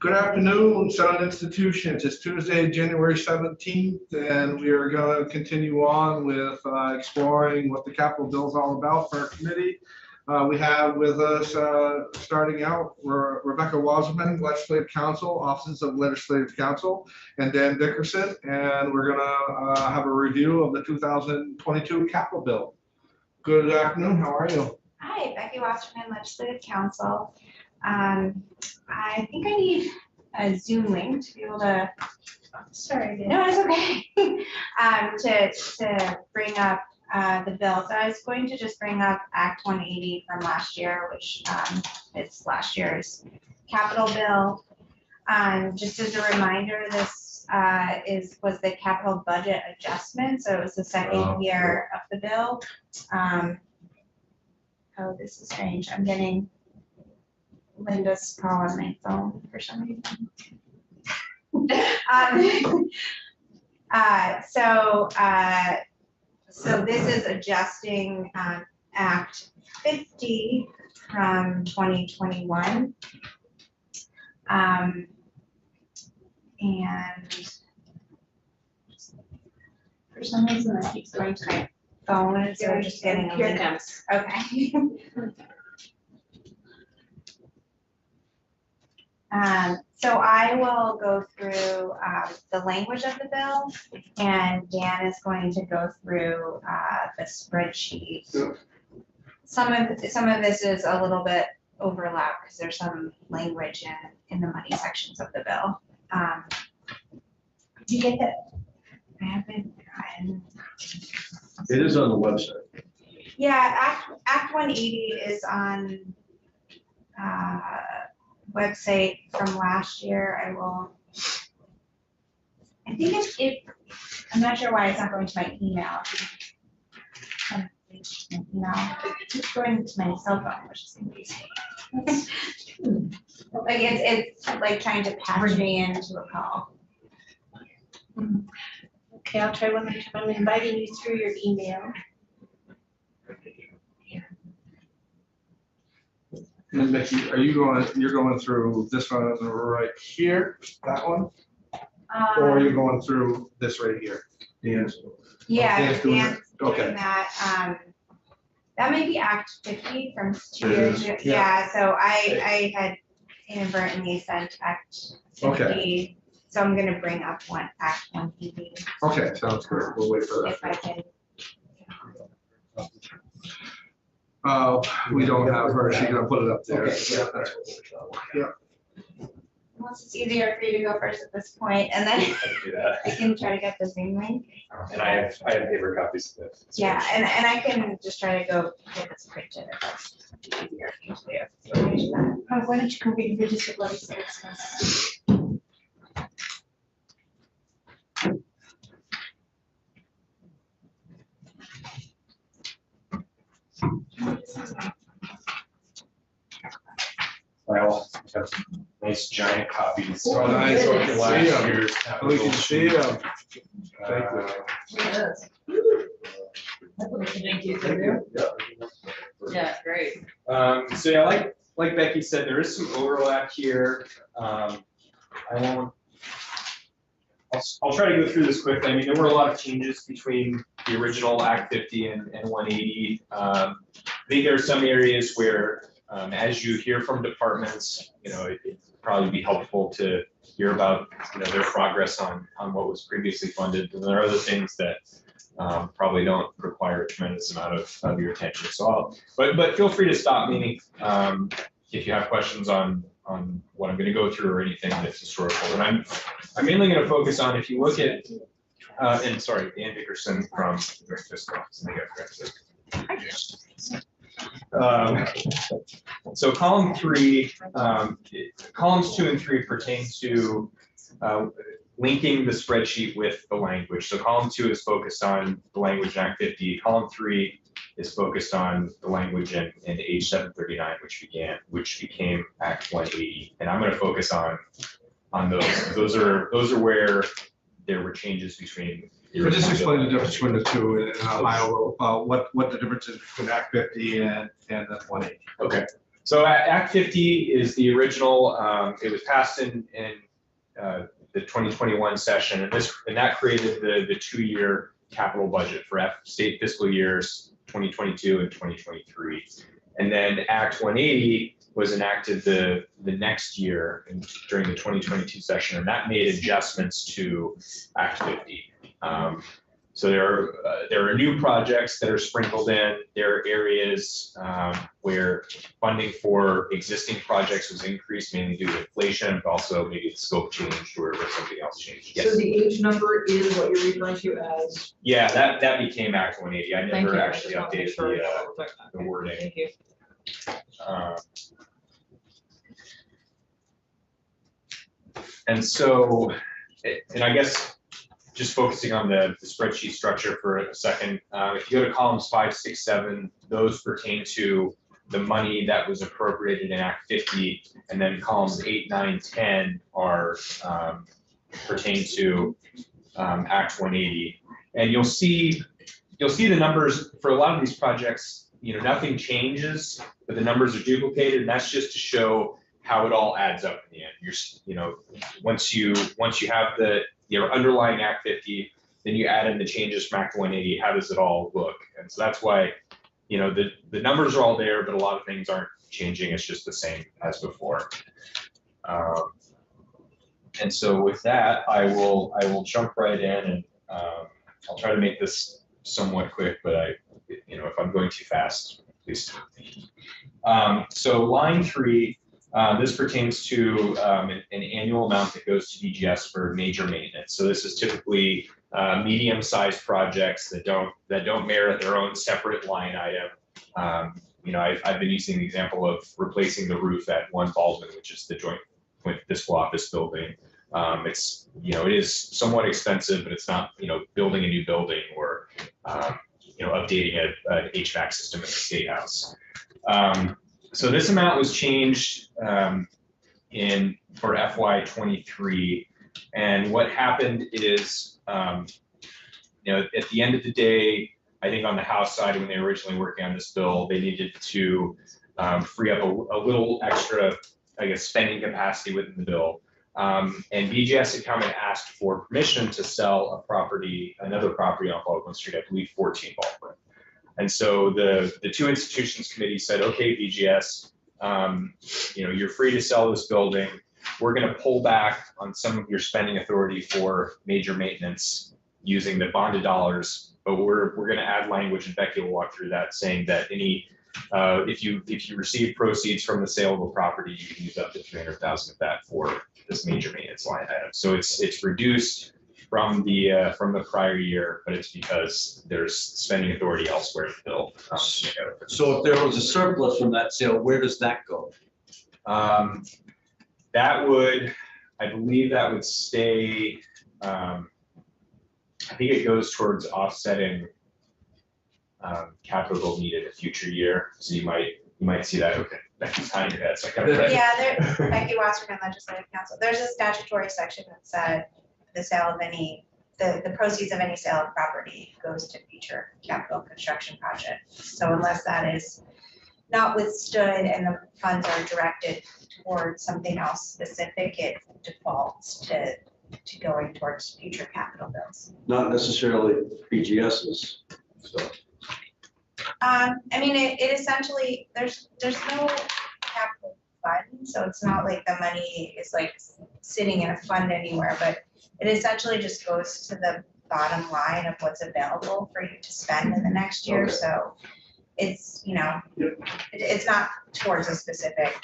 Good afternoon, Southern Institutions. It's Tuesday, January 17th, and we are going to continue on with exploring what the Capitol bill is all about for our committee. We have with us, starting out, Rebecca Wasserman, Legislative Counsel, Offices of Legislative Counsel, and Dan Dickerson, and we're going to have a review of the 2022 Capitol bill. Good afternoon. How are you? Hi, Becky Wasserman, Legislative Counsel. I think I need a Zoom link to be able to. Sorry. No, it's okay. To bring up the bill. So I was going to just bring up Act 180 from last year, which is last year's Capitol bill. Just as a reminder, this was the capital budget adjustment. So it was the second year of the bill. Oh, this is strange. I'm getting Linda's call on my phone for some reason. So this is adjusting Act 50 from 2021. And for some reason this keeps going to my phone, so we're just getting here it comes. Okay. So I will go through the language of the bill, and Dan is going to go through the spreadsheet. Sure. Some of this is a little bit overlap because there's some language in the money sections of the bill. Did you get that? I haven't gotten. It is on the website. Yeah, Act 180 is on website from last year. I think I'm not sure why it's not going to my email. It's going to my cell phone, which is confusing. Like it's like trying to patch me into a call. Okay, I'll try one more time. I'm inviting you through your email. And Becky, you're going through this one right here, that one? Or are you going through this right here? Dan's? Yeah, Dan's doing Dan's it. Okay. doing that. That might be Act 50 from 2 It years is, ago. yeah. Yeah, so I had inadvertently sent Act 50. Okay. So I'm gonna bring up Act 180 Okay, sounds good. We'll wait for that. if I can. We don't have her. She's gonna put it up there. Okay, yeah, That's Unless it's easier for you to go first at this point, and then I can do that. I can try to get the Zoom link. And I have paper copies of this. Yeah, and I can just try to go get this printed if that's easier for you to do. Why don't you come get your just let us Well, got some nice giant copies. Oh, nice. of We can last see 'em. year's We can see them. Thank you. Thank you. Yeah, great. So yeah, like Becky said, there is some overlap here. I'll try to go through this quickly. I mean, there were a lot of changes between the original Act 50 and 180. I think there are some areas where, as you hear from departments, it'd probably be helpful to hear about, their progress on what was previously funded. And there are other things that probably don't require a tremendous amount of your attention. So but feel free to stop me if you have questions on what I'm going to go through or anything that's historical. And I'm mainly going to focus on, if you look at, and sorry, Dan Dickerson from the North Fiscal Office. So column 3, columns 2 and 3 pertain to linking the spreadsheet with the language. So column 2 is focused on the language in Act 50. Column 3 is focused on the language in H 739, which became Act 180. And I'm going to focus on those. Those are where there were changes between. But just explain the difference between the two and what the difference is between Act 50 and the 180. Okay. So Act 50 is the original, it was passed in the 2021 session, and that created the 2-year capital budget for state fiscal years 2022 and 2023. And then Act 180 was enacted the next year during the 2022 session, and that made adjustments to Act 50. So there are new projects that are sprinkled in. There are areas where funding for existing projects was increased mainly due to inflation, but also maybe the scope changed or something else changed. Yes. So the age number is what you're referring to as? Yeah, that became Act 180. I Thank never you. I actually just wanted to make updated sure. the wording. Thank you. And so, and I guess just focusing on the spreadsheet structure for a second, if you go to columns 5, 6, 7, those pertain to the money that was appropriated in Act 50, and then columns 8, 9, 10 are pertain to Act 180. And you'll see the numbers for a lot of these projects. Nothing changes, but the numbers are duplicated, and that's just to show how it all adds up in the end. Once you have your underlying Act 50, then you add in the changes from Act 180. How does it all look? And so that's why, the numbers are all there, but a lot of things aren't changing. It's just the same as before. And so with that, I will jump right in, and I'll try to make this somewhat quick, but if I'm going too fast, please stop me. So line 3. This pertains to an annual amount that goes to BGS for major maintenance. So this is typically medium-sized projects that don't merit their own separate line item. I've been using the example of replacing the roof at 1 Baldwin, which is the Joint Fiscal Office building. It is somewhat expensive, but it's not building a new building or updating an HVAC system in the State House. So this amount was changed for FY23, and what happened is, at the end of the day, I think on the House side, when they were originally working on this bill, they needed to free up a little extra, spending capacity within the bill. And BGS had come and asked for permission to sell another property on Baldwin Street, I believe 14 Baldwin. And so the 2 institutions committee said, okay, BGS, you're free to sell this building. We're going to pull back on some of your spending authority for major maintenance using the bonded dollars, but we're going to add language, and Becky will walk through that, saying that if you receive proceeds from the sale of a property, you can use up to $300,000 of that for this major maintenance line item. So it's reduced from the prior year, but it's because there's spending authority elsewhere in the bill. So if there was a surplus from that sale, where does that go? I believe that would stay, I think it goes towards offsetting capital needed a future year. So you might see that. Okay, Becky's hiding your head, so I kind of. Yeah, Becky Wasserman, Legislative Council. There's a statutory section that said the proceeds of any sale of property goes to future capital construction projects. So unless that is not withstood and the funds are directed towards something else specific, it defaults to going towards future capital bills. Not necessarily BGS's stuff. It essentially, there's no capital fund, so it's not like the money is like sitting in a fund anywhere, but it essentially just goes to the bottom line of what's available for you to spend in the next year. Okay. So it's, it's not towards a specific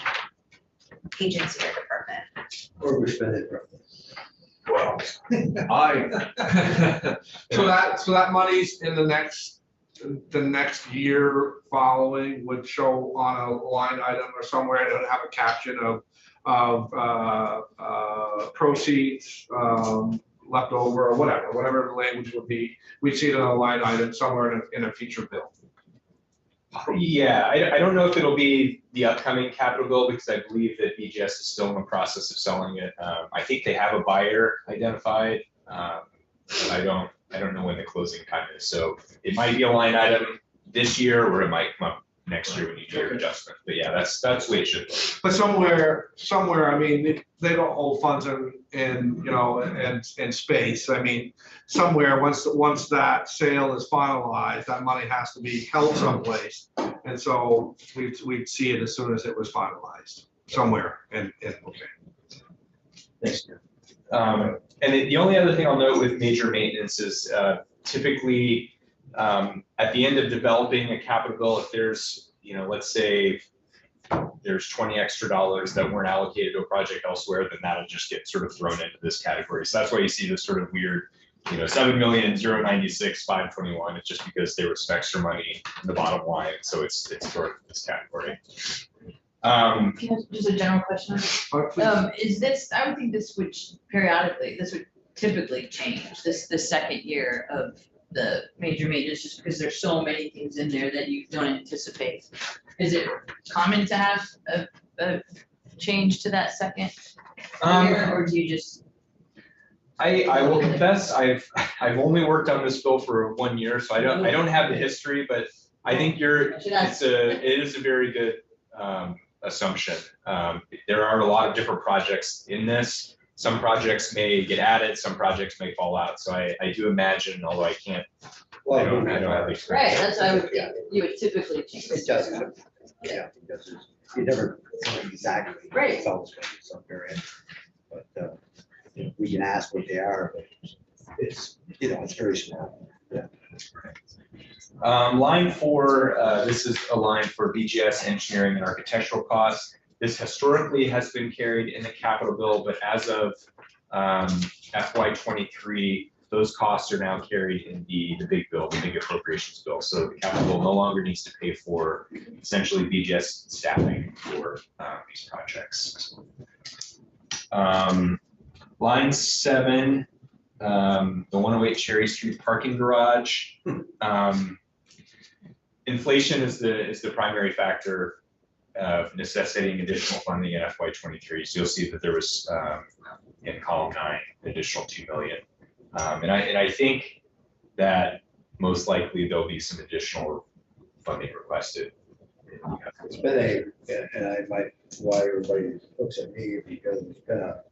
agency or department. Or we spend it. Well, so that money's in the next year following would show on a line item or somewhere. It would have a caption of proceeds left over or whatever the language would be. We'd see it on a line item somewhere in a future bill. Yeah, I don't know if it'll be the upcoming capital bill, because I believe that BGS is still in the process of selling it. I think they have a buyer identified, but I don't know when the closing time is. So it might be a line item this year, or it might come up next year when you do your adjustment. But yeah, that's the way it should look. But somewhere, I mean, they don't hold funds in, you know, in space. I mean, somewhere, once that sale is finalized, that money has to be held someplace. And so we'd see it as soon as it was finalized, somewhere, and okay. Thanks. And the only other thing I'll note with major maintenance is typically at the end of developing a capital bill, if there's, you know, let's say there's $20 extra that weren't allocated to a project elsewhere, then that'll just get sort of thrown into this category. So that's why you see this sort of weird, you know, 7,096,521. It's just because there was some extra money in the bottom line, so it's sort of this category. Just a general question. Is this, I would think this would periodically, this would typically change the second year of the major maintenance, just because there's so many things in there that you don't anticipate. Is it common to have a change to that second year, or do you just? I will confess, I've only worked on this bill for 1 year, so I don't have the history, but I think it is a very good assumption. There are a lot of different projects in this. Some projects may get added, some projects may fall out. So I do imagine, although I can't, I don't have the experience. Right, that's what I would think, you would typically change. It does, yeah, because you never know exactly. Right. It's always going to be some variant, but we can ask what they are, but it's, you know, it's very small. Yeah. Line 4, this is a line for BGS engineering and architectural costs. This historically has been carried in the capital bill, but as of FY23, those costs are now carried in the big bill, the big appropriations bill. So the capital bill no longer needs to pay for essentially BGS staffing for these projects. Line 7, the 108 Cherry Street parking garage. Inflation is the primary factor of necessitating additional funding in FY23. So you'll see that there was in column 9 additional $2 million, and I think that most likely there'll be some additional funding requested. It's been and I might, why everybody looks at me, because it's been a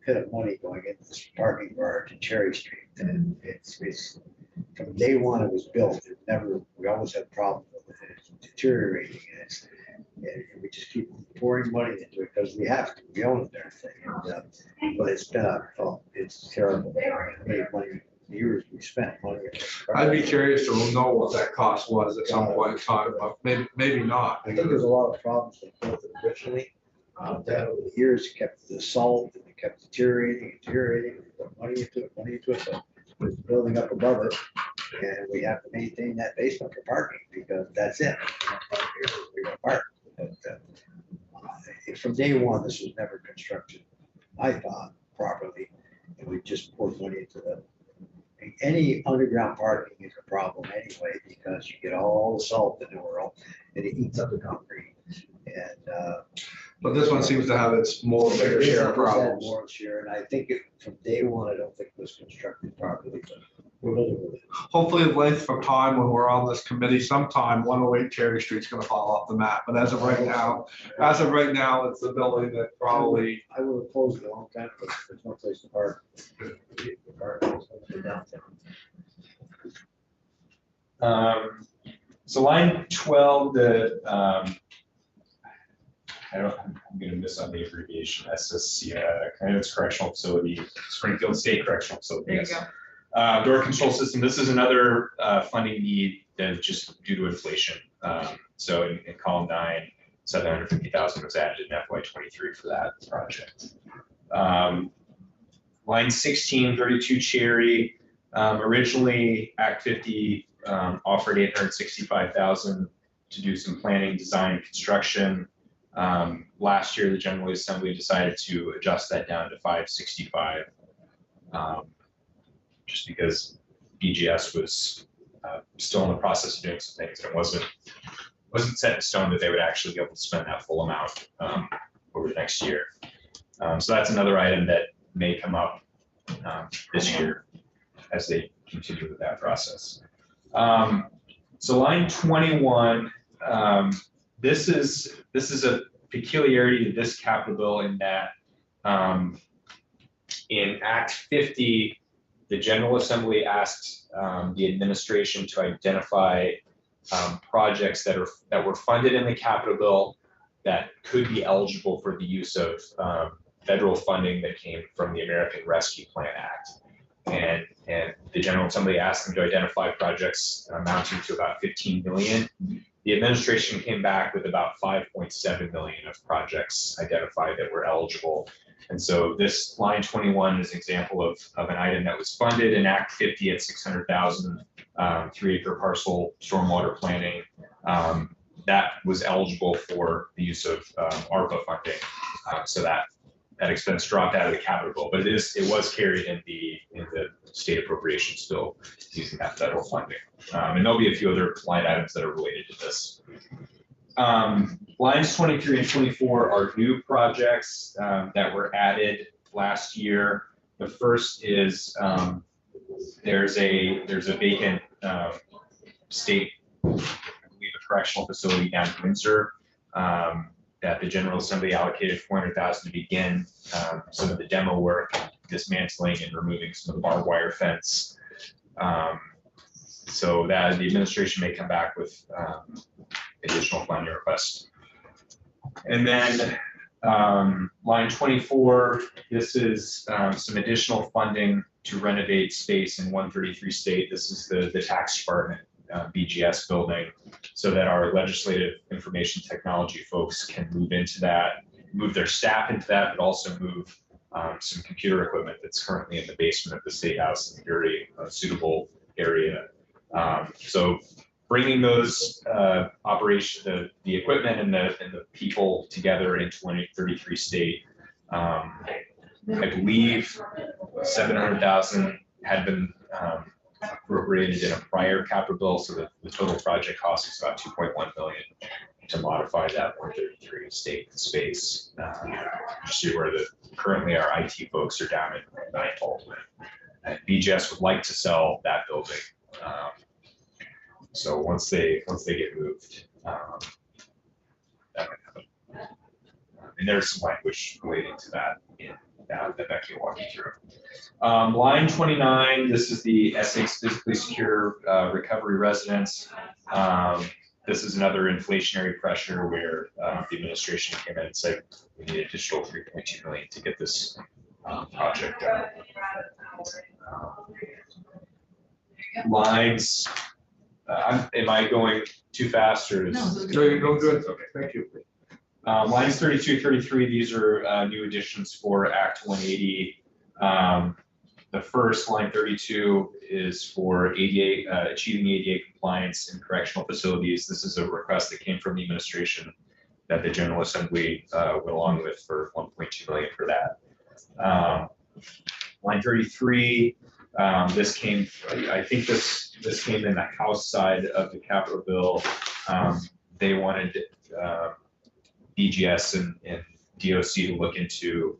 pit of money going into this parking garage in Cherry Street, and it's from day one it was built. We always had problems with it. It's deteriorating, and we just keep pouring money into it because we have to. We own everything, but it's been it's terrible. How many years we spent money. I'd be curious to know what that cost was at some point in time, but maybe not. I think there's a lot of problems with it originally. That over the years kept the salt, and it kept deteriorating, we put money into it, so it's building up above it, and we have to maintain that basement for parking, because that's it. We're gonna park. But from day one, this was never constructed, I thought, properly, and we just poured money into any underground parking is a problem anyway, because you get all the salt in the world, and it eats up the concrete. And But this one seems to have its bigger share of problems. More share, and I think from day one, I don't think it was constructed properly, but we're living with it. Hopefully, the length of time when we're on this committee, sometime 108 Cherry Street's going to fall off the map. But as of right now, it's the building that probably. I would have closed it a long time ago. There's no place to park. The park is downtown. So line 12, I'm going to miss on the abbreviation, SSC, kind of it's correctional facility, Springfield State Correctional Facility. There you yes. go. Door control system, this is another funding need that is just due to inflation. So in column 9, 750,000 was added in FY23 for that project. Line 16, 32 Cherry, originally Act 50 offered 865,000 to do some planning, design, construction. Last year, the General Assembly decided to adjust that down to 565, just because BGS was still in the process of doing some things, and it wasn't set in stone that they would actually be able to spend that full amount over the next year. So that's another item that may come up this year as they continue with that process. So line 21. this is a peculiarity to this capital bill in that in Act 50, the General Assembly asked the administration to identify projects that were funded in the capital bill that could be eligible for the use of federal funding that came from the American Rescue Plan Act. And the General Assembly asked them to identify projects amounting to about 15 million. The administration came back with about 5.7 million of projects identified that were eligible. And so this line 21 is an example of an item that was funded in Act 50 at 600,000, 3-acre parcel stormwater planning. That was eligible for the use of ARPA funding. So that expense dropped out of the capital bill, but it was carried in the state appropriations bill using that federal funding. And there'll be a few other line items that are related to this. Lines 23 and 24 are new projects that were added last year. The first is there's a vacant state, I believe, a correctional facility down in Windsor that the General Assembly allocated 400,000 to begin some of the demo work, dismantling and removing some of the barbed wire fence. So that the administration may come back with additional funding requests. And then line 24, this is some additional funding to renovate space in 133 State. This is the tax department BGS building, so that our legislative information technology folks can move into that, move their staff into that, but also move some computer equipment that's currently in the basement of the State House in a very suitable area. So bringing those operations, the equipment and the people together in 133 State, I believe 700,000 had been appropriated in a prior capital bill, so that the total project cost is about 2.1 million to modify that 133 State space. Just see where currently our IT folks are down at 9 Baldwin. And BGS would like to sell that building. So once they get moved, that might happen. And there's some language relating to that in that Becky will walk you through. Line 29, this is the Essex Physically Secure Recovery Residence. This is another inflationary pressure where the administration came in and said we need an additional 3.2 million to get this project done. Lines, am I going too fast or is? No, you're going good. Okay, thank you. Lines 32, 33, these are new additions for Act 180. The first, line 32, is for ADA, achieving ADA compliance in correctional facilities. This is a request that came from the administration that the General Assembly went along with for 1.2 million for that. Line 33, this came, I think this came in the House side of the Capitol bill. They wanted BGS and DOC to look into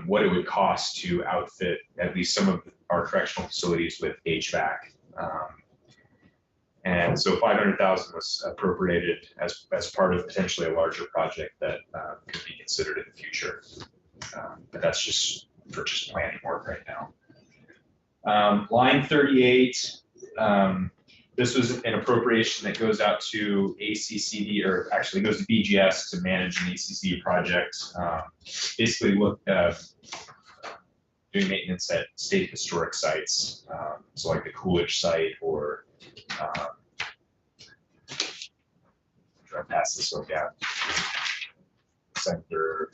what it would cost to outfit at least some of our correctional facilities with HVAC. And so 500,000 was appropriated as part of potentially a larger project that could be considered in the future. But that's just for just planning work right now. Line 38, this was an appropriation that goes out to ACCD, or actually goes to BGS to manage an ACCD project. Basically doing maintenance at state historic sites. So like the Coolidge site or try to pass this one down. Center.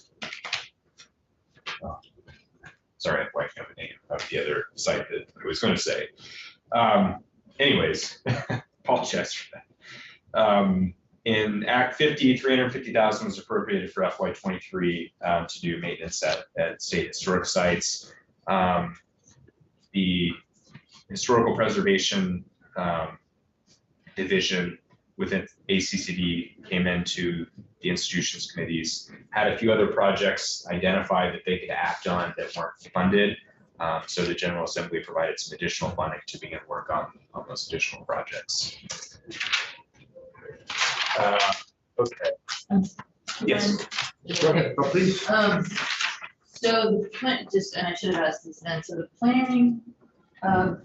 Sorry, I'm blanking on the name of the other site that I was going to say. Anyways, apologize for that. In Act 50, 350,000 was appropriated for FY23 to do maintenance at state historic sites. The historical preservation division within ACCD came into the institutions committees, had a few other projects identified that they could act on that weren't funded. So the General Assembly provided some additional funding to begin work on those additional projects. Okay. Yes. Go ahead, oh, please. So the plan, just, and I should have asked this then, so the planning of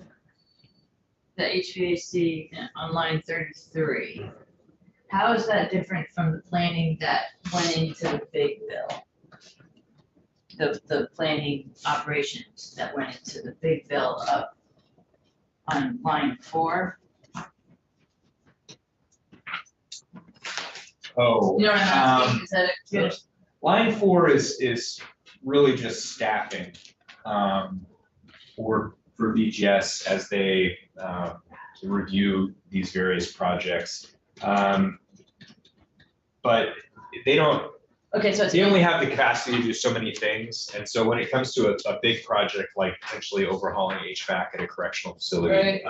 the HVAC on line 33, how is that different from the planning that went into the big bill? The planning operations that went into the big bill up on line 4? Oh. You know what I'm asking, is that a good? Line 4 is really just staffing for VGS as they review these various projects. But they don't, Okay, so it's. they only have the capacity to do so many things. And so when it comes to a big project like potentially overhauling HVAC at a correctional facility,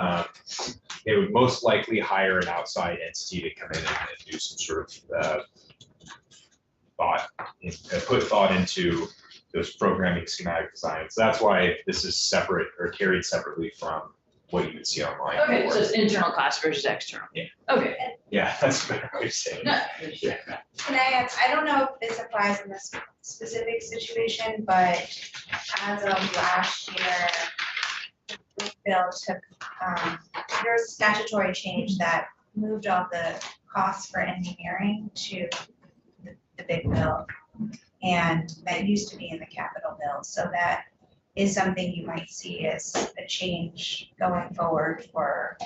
they would most likely hire an outside entity to come in and do some sort of put thought into those programming schematic designs. That's why this is separate or carried separately from what you would see online. Okay, so it's internal cost versus external. Yeah. Okay. Yeah, that's a better way of saying No. it. Yeah. Can I ask, I don't know if this applies in this specific situation, but as of last year, the bill took, there was a statutory change that moved all the costs for engineering to the big bill. And that used to be in the capital bill, so that is something you might see as a change going forward for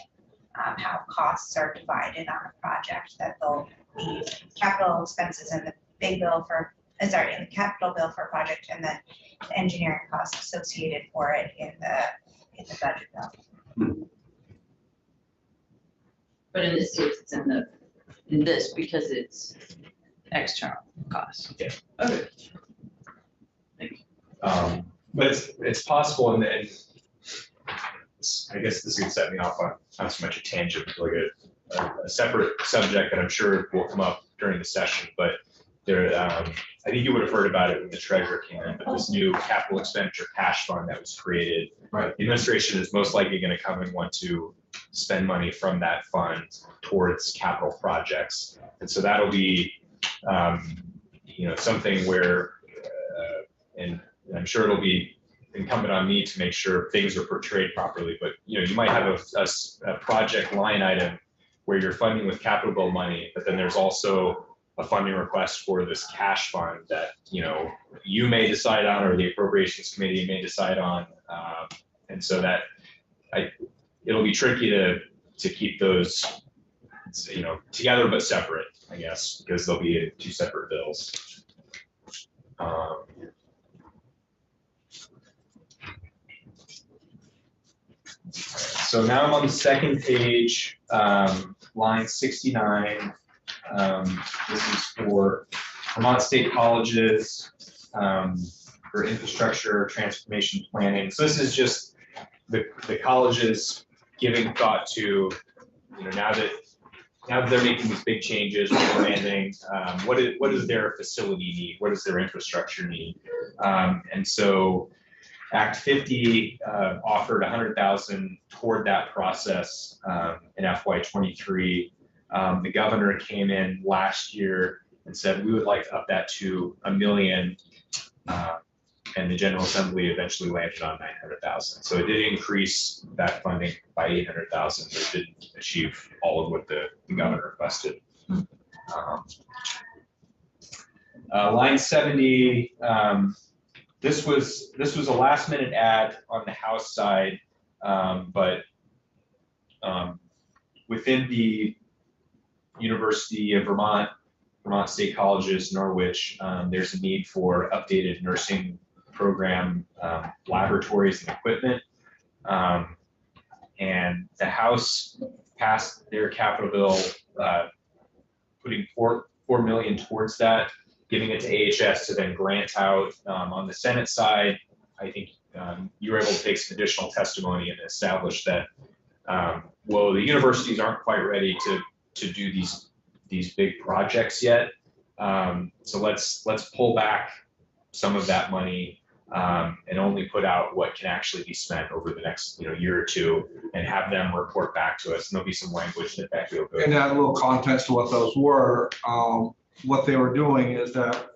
how costs are divided on a project, that they'll be capital expenses in the big bill for, in the capital bill for a project, and then the engineering costs associated for it in the budget bill. But in this case, it's in this because it's external costs. Yeah. Okay. But it's possible, and I guess this could set me off on not so much a tangent, but like a separate subject that I'm sure will come up during the session. But there, I think you would have heard about it when the treasurer came in. But this new capital expenditure cash fund that was created, Right. the administration is most likely going to come and want to spend money from that fund towards capital projects, and so that'll be, something where, and I'm sure it'll be incumbent on me to make sure things are portrayed properly, but you might have a project line item where you're funding with capital bill money, but then there's also a funding request for this cash fund that, you may decide on, or the appropriations committee may decide on. And so that it'll be tricky to keep those, together but separate, I guess, because they'll be two separate bills. So now I'm on the second page, line 69. This is for Vermont State Colleges for infrastructure transformation planning. So this is just the colleges giving thought to, now that they're making these big changes, expanding, what does their facility need? What does their infrastructure need? And so Act 50 offered $100,000 toward that process in FY23. The governor came in last year and said, we would like to up that to $1 million. And the General Assembly eventually landed on $900,000. So it did increase that funding by $800,000, but it didn't achieve all of what the governor requested. Line 70, this was a last minute add on the House side, but within the University of Vermont State Colleges, Norwich, there's a need for updated nursing program laboratories and equipment. And the House passed their capital bill, putting $4 million towards that, giving it to AHS to then grant out. On the Senate side, I think you were able to take some additional testimony and establish that, well, the universities aren't quite ready to do these big projects yet. So let's pull back some of that money and only put out what can actually be spent over the next, year or two, and have them report back to us. And there'll be some language that will go. And add a little context to what those were. What they were doing is that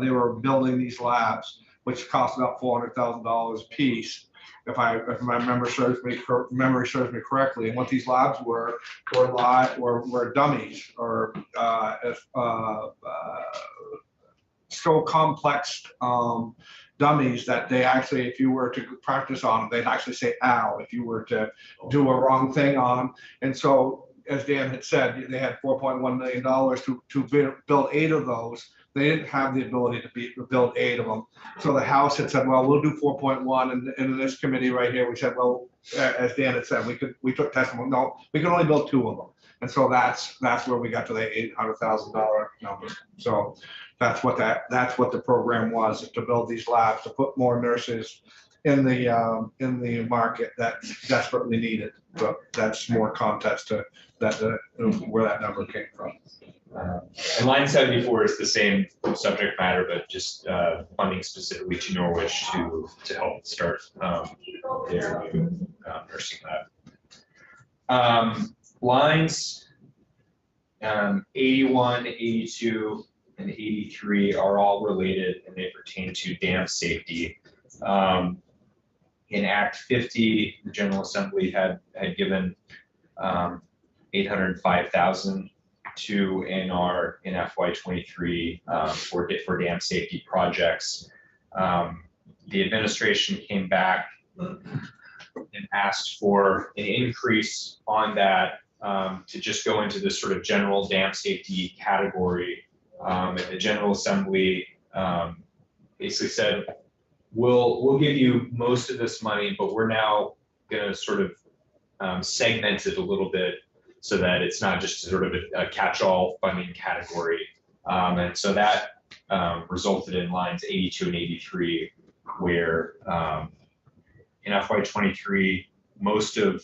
they were building these labs, which cost about $400,000 a piece. If my memory serves me correctly, and what these labs were dummies, or so complex dummies that they actually, if you were to practice on them, they'd actually say "ow" if you were to do a wrong thing on them. And so, as Dan had said, they had $4.1 million to build 8 of those. They didn't have the ability to build 8 of them. So the House had said, well, we'll do 4.1. And in this committee right here, we said, well, as Dan had said, we took testimony. No, we can only build 2 of them. And so that's where we got to the $800,000 number. So that's what the program was, to build these labs, to put more nurses in the market that desperately needed. But that's more context to that, where that number came from. And line 74 is the same subject matter, but just funding specifically to Norwich to help start their new nursing lab. Lines 81, 82, and 83 are all related, and they pertain to dam safety. In Act 50, the General Assembly had given $805,000 to ANR in FY23 for dam safety projects. The administration came back and asked for an increase on that to just go into this sort of general dam safety category. And the General Assembly basically said, we'll give you most of this money, but we're now going to sort of segment it a little bit so that it's not just sort of a catch-all funding category. And so that resulted in lines 82 and 83, where in FY23, most of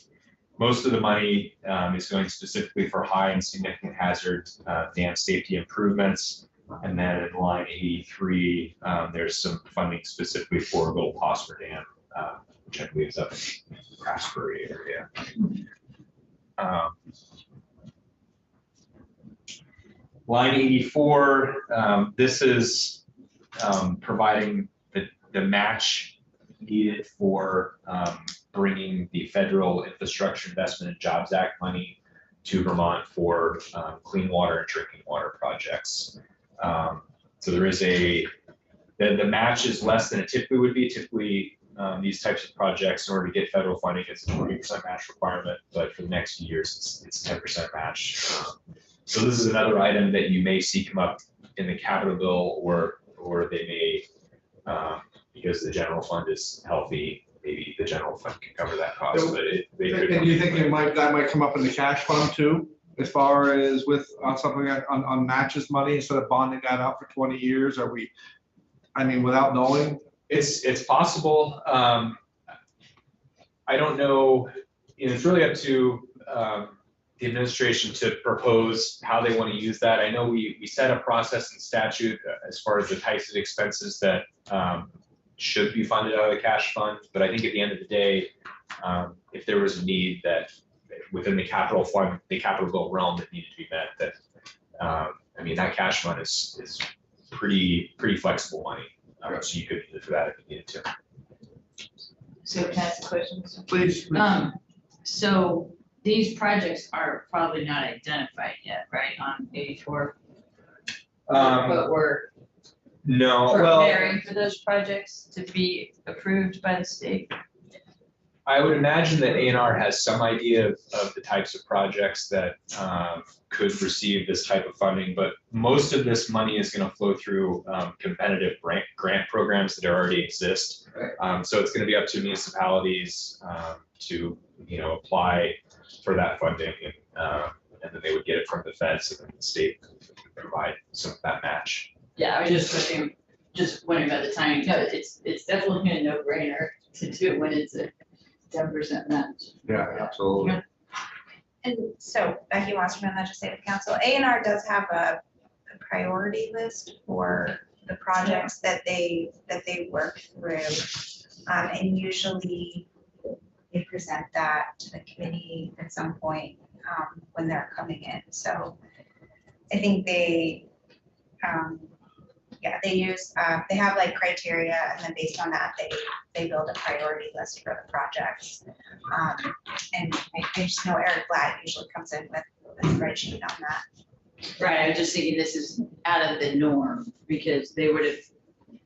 the money is going specifically for high and significant hazard dam safety improvements. And then in line 83, there's some funding specifically for Little Posser Dam, which I believe is up in the Craftsbury area. Line 84, this is providing the match needed for bringing the Federal Infrastructure Investment and Jobs Act money to Vermont for clean water and drinking water projects. So there is the match is less than it typically would be. Typically, these types of projects, in order to get federal funding, it's a 20% match requirement, but for the next few years, it's 10% match. So this is another item that you may see come up in the capital bill, or they may, because the general fund is healthy, maybe the general fund can cover that cost. But and do you think that might come up in the cash fund too, as far as with something on matches money instead of bonding that out for 20 years? Are we? I mean, without knowing. It's possible. I don't know. It's really up to the administration to propose how they want to use that. I know we set a process in statute as far as the types of expenses that should be funded out of the cash fund. But I think at the end of the day, if there was a need that within the capital fund, the capital bill realm that needed to be met, that I mean, that cash fund is pretty flexible money. So you could use it for that if you needed to. So can I ask a question? Please. So these projects are probably not identified yet, right, on 84? But we're No, preparing for those projects to be approved by the state? I would imagine that ANR has some idea of the types of projects that could receive this type of funding, but most of this money is going to flow through competitive grant programs that already exist. Right. So it's going to be up to municipalities to apply for that funding, and then they would get it from the feds, and then the state would provide some of that match. Yeah, I was just wondering about the timing. No, it's definitely a no-brainer to do it when it's a 10% match. Yeah, absolutely. And so Becky Wasserman, Legislative Council, ANR does have a priority list for the projects that they work through. And usually they present that to the committee at some point when they're coming in. So I think they use, they have like criteria, and then based on that, they build a priority list for the projects. And I just know Eric Blatt usually comes in with a spreadsheet on that. Right, I was just thinking this is out of the norm, because they would have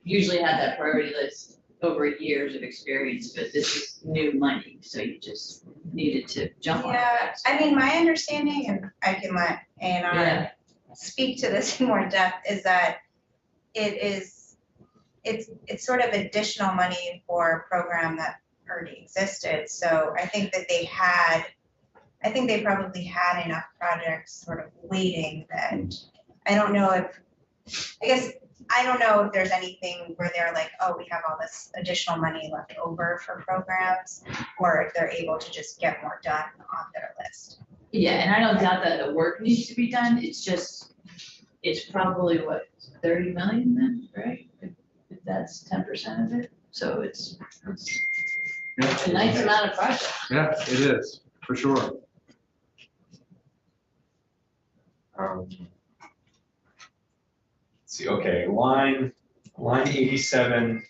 usually had that priority list over years of experience, but this is new money, so you just needed to jump on it. Yeah, I mean, my understanding, and I can let A&R speak to this in more depth, is that it's sort of additional money for a program that already existed. So I think that they probably had enough projects sort of waiting that, I don't know if there's anything where they're like, oh, we have all this additional money left over for programs, or if they're able to just get more done on their list. Yeah, and I don't doubt that the work needs to be done, it's probably what, 30 million then, right? If that's 10% of it, so it's a nice amount of project. Yeah, it is, for sure. Let's see, okay, line 87,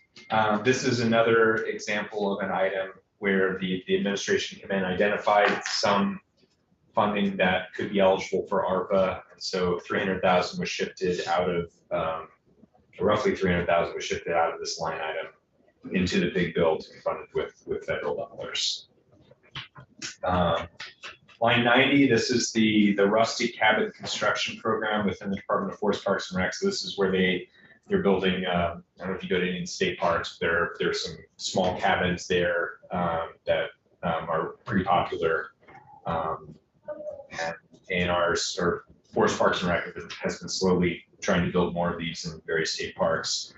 this is another example of an item where the administration came in, identified some funding that could be eligible for ARPA, and so 300,000 was shifted out of, roughly 300,000 was shifted out of this line item into the big bill to be funded with federal dollars. Line 90, this is the Rusty Cabin Construction Program within the Department of Forest Parks and Rec. So this is where they're building, I don't know if you go to any state parks, there's some small cabins there that are pretty popular. And A&R's, or Forest Parks and Rec, has been slowly trying to build more of these in various state parks.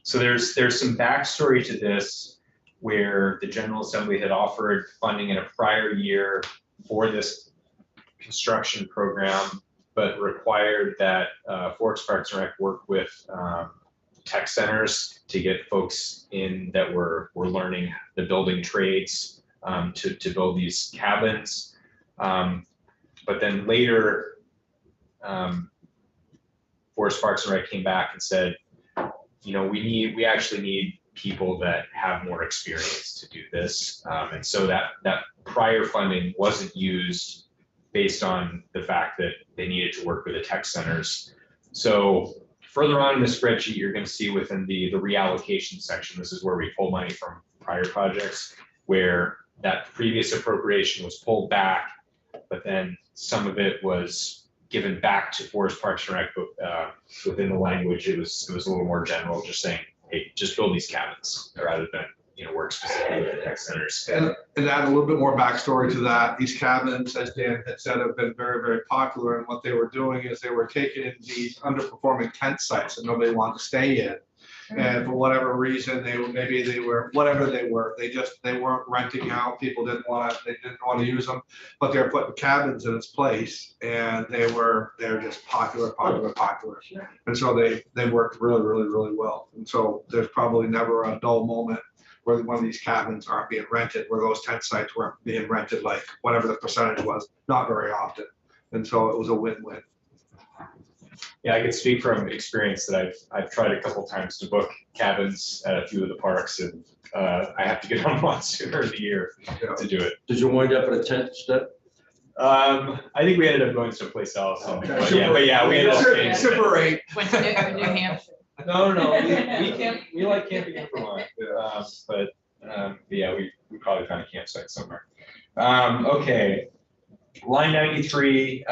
So there's some backstory to this, where the General Assembly had offered funding in a prior year for this construction program, but required that Forest Parks and Rec work with tech centers to get folks in that were learning the building trades to build these cabins. But then later, Forest Parks and Rec came back and said, you know, we actually need people that have more experience to do this. And so that prior funding wasn't used based on the fact that they needed to work with the tech centers. So further on in the spreadsheet, you're going to see within the reallocation section, this is where we pull money from prior projects, where that previous appropriation was pulled back, but then some of it was given back to Forest Parks and Rec. Within the language, it was a little more general, just saying, hey, just build these cabins, rather than, you know, work specifically with the tech centers. And add a little bit more backstory to that. These cabins, as Dan had said, have been very, very popular. And what they were doing is they were taking in these underperforming tent sites that nobody wanted to stay in. And for whatever reason, they weren't renting out. People didn't want to use them, but they're putting cabins in its place, and they're just popular. And so they worked really, really, really well. And so there's probably never a dull moment where one of these cabins aren't being rented, where those tent sites weren't being rented, like whatever the percentage was, not very often. And so it was a win-win. Yeah, I could speak from experience that I've tried a couple times to book cabins at a few of the parks, and I have to get on one sooner in the year to do it. Did you wind up at a tent instead? I think we ended up going someplace else. Okay. But yeah, we ended up staying. Super 8. Went to New Hampshire. No, we like camping in Vermont, but yeah, we probably found a campsite somewhere. Okay, line 93.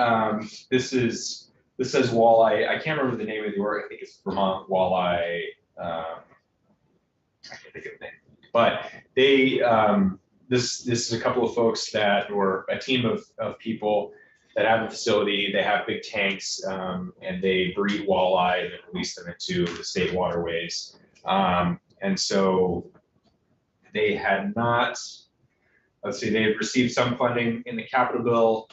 This says walleye. I can't remember the name of the org. I think it's Vermont Walleye. I can't think of the name, but they. This is a couple of folks or a team of people that have a facility. They have big tanks, and they breed walleye and release them into the state waterways. And so they had not. Let's see. They had received some funding in the capital bill,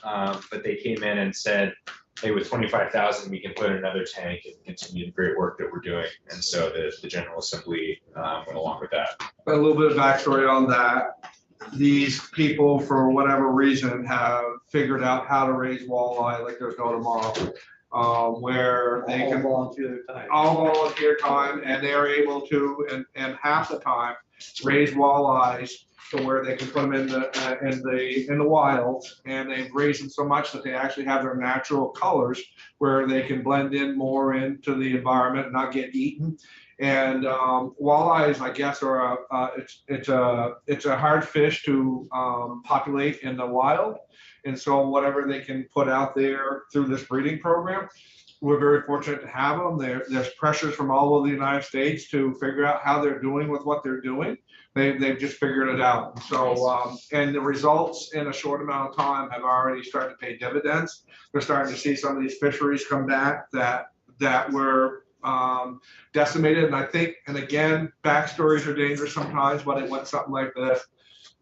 but they came in and said, hey, with 25,000, we can put in another tank and continue the great work that we're doing. And so the General Assembly went along with that. A little bit of backstory on that. These people, for whatever reason, have figured out how to raise walleye like there's no tomorrow. Where they All can volunteer time. all volunteer time, and they're able to, and half the time, raise walleyes to where they can put them in the wild, and they've raised them so much that they actually have their natural colors, where they can blend in more into the environment and not get eaten. And walleyes, I guess, are it's a hard fish to populate in the wild. And so whatever they can put out there through this breeding program, we're very fortunate to have them. There's pressures from all over the United States to figure out how they're doing with what they're doing. They've just figured it out. So, and the results in a short amount of time have already started to pay dividends. We're starting to see some of these fisheries come back that were decimated. And I think, and again, backstories are dangerous sometimes, but it went something like this.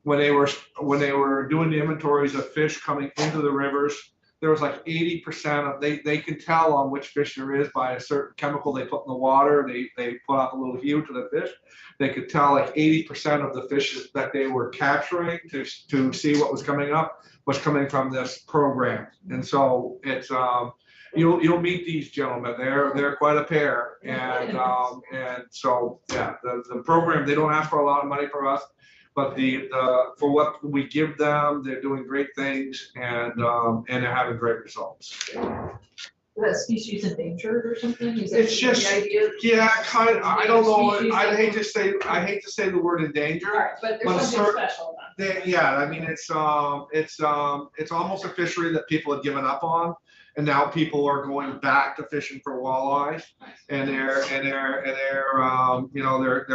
When they were doing the inventories of fish coming into the rivers, there was like 80% of, they can tell on which fish there is by a certain chemical they put in the water. They put out a little hue to the fish. They could tell like 80% of the fishes that they were capturing to see what was coming up was coming from this program. And so it's, you'll meet these gentlemen. They're quite a pair. And so, yeah, the program, they don't ask for a lot of money from us. But for what we give them, they're doing great things, and they're having great results. Is that species endangered or something? Is that It's just, the idea? yeah, kind of. I don't know. Species I hate to say the word endangered. All right, but But there's something certain- special about it. Yeah, I mean, it's almost a fishery that people had given up on, and now people are going back to fishing for walleyes, and they're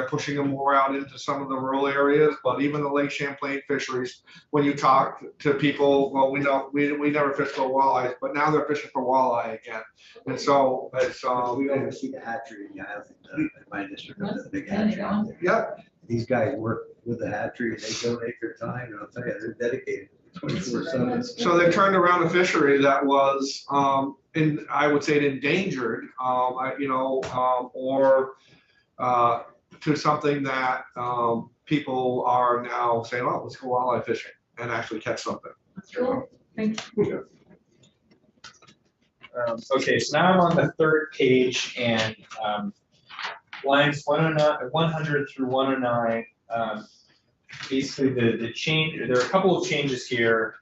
pushing them more out into some of the rural areas. But even the Lake Champlain fisheries, when you talk to people, well, we know we never fished for walleyes, but now they're fishing for walleye again, and so it's We oversee the hatchery in the island, in my district, the big hatchery out there. Yep. These guys work with the hatchery, and they donate their time, and I'll tell you, they're dedicated 24/7. So they turned around a fishery that was, I would say, endangered, or to something that people are now saying, "Oh, let's go walleye fishing and actually catch something." That's cool. Thank you. Okay, so now I'm on the third page, and lines 100 through 109. Basically, the change. There are a couple of changes here.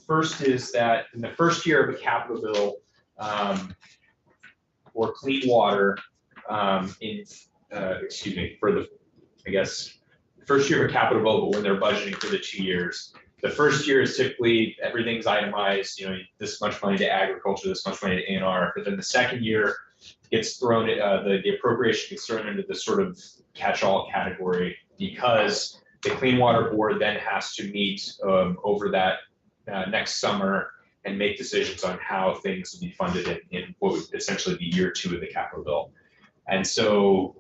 First is that in the first year of a capital bill for clean water, for the, I guess, first year of a capital bill, but when they're budgeting for the 2 years. The first year is typically everything's itemized, this much money to agriculture, this much money to A&R, but then the second year gets thrown, the appropriation gets thrown into this sort of catch-all category, because the Clean Water Board then has to meet over that next summer and make decisions on how things will be funded in what would essentially be year 2 of the capital bill. And so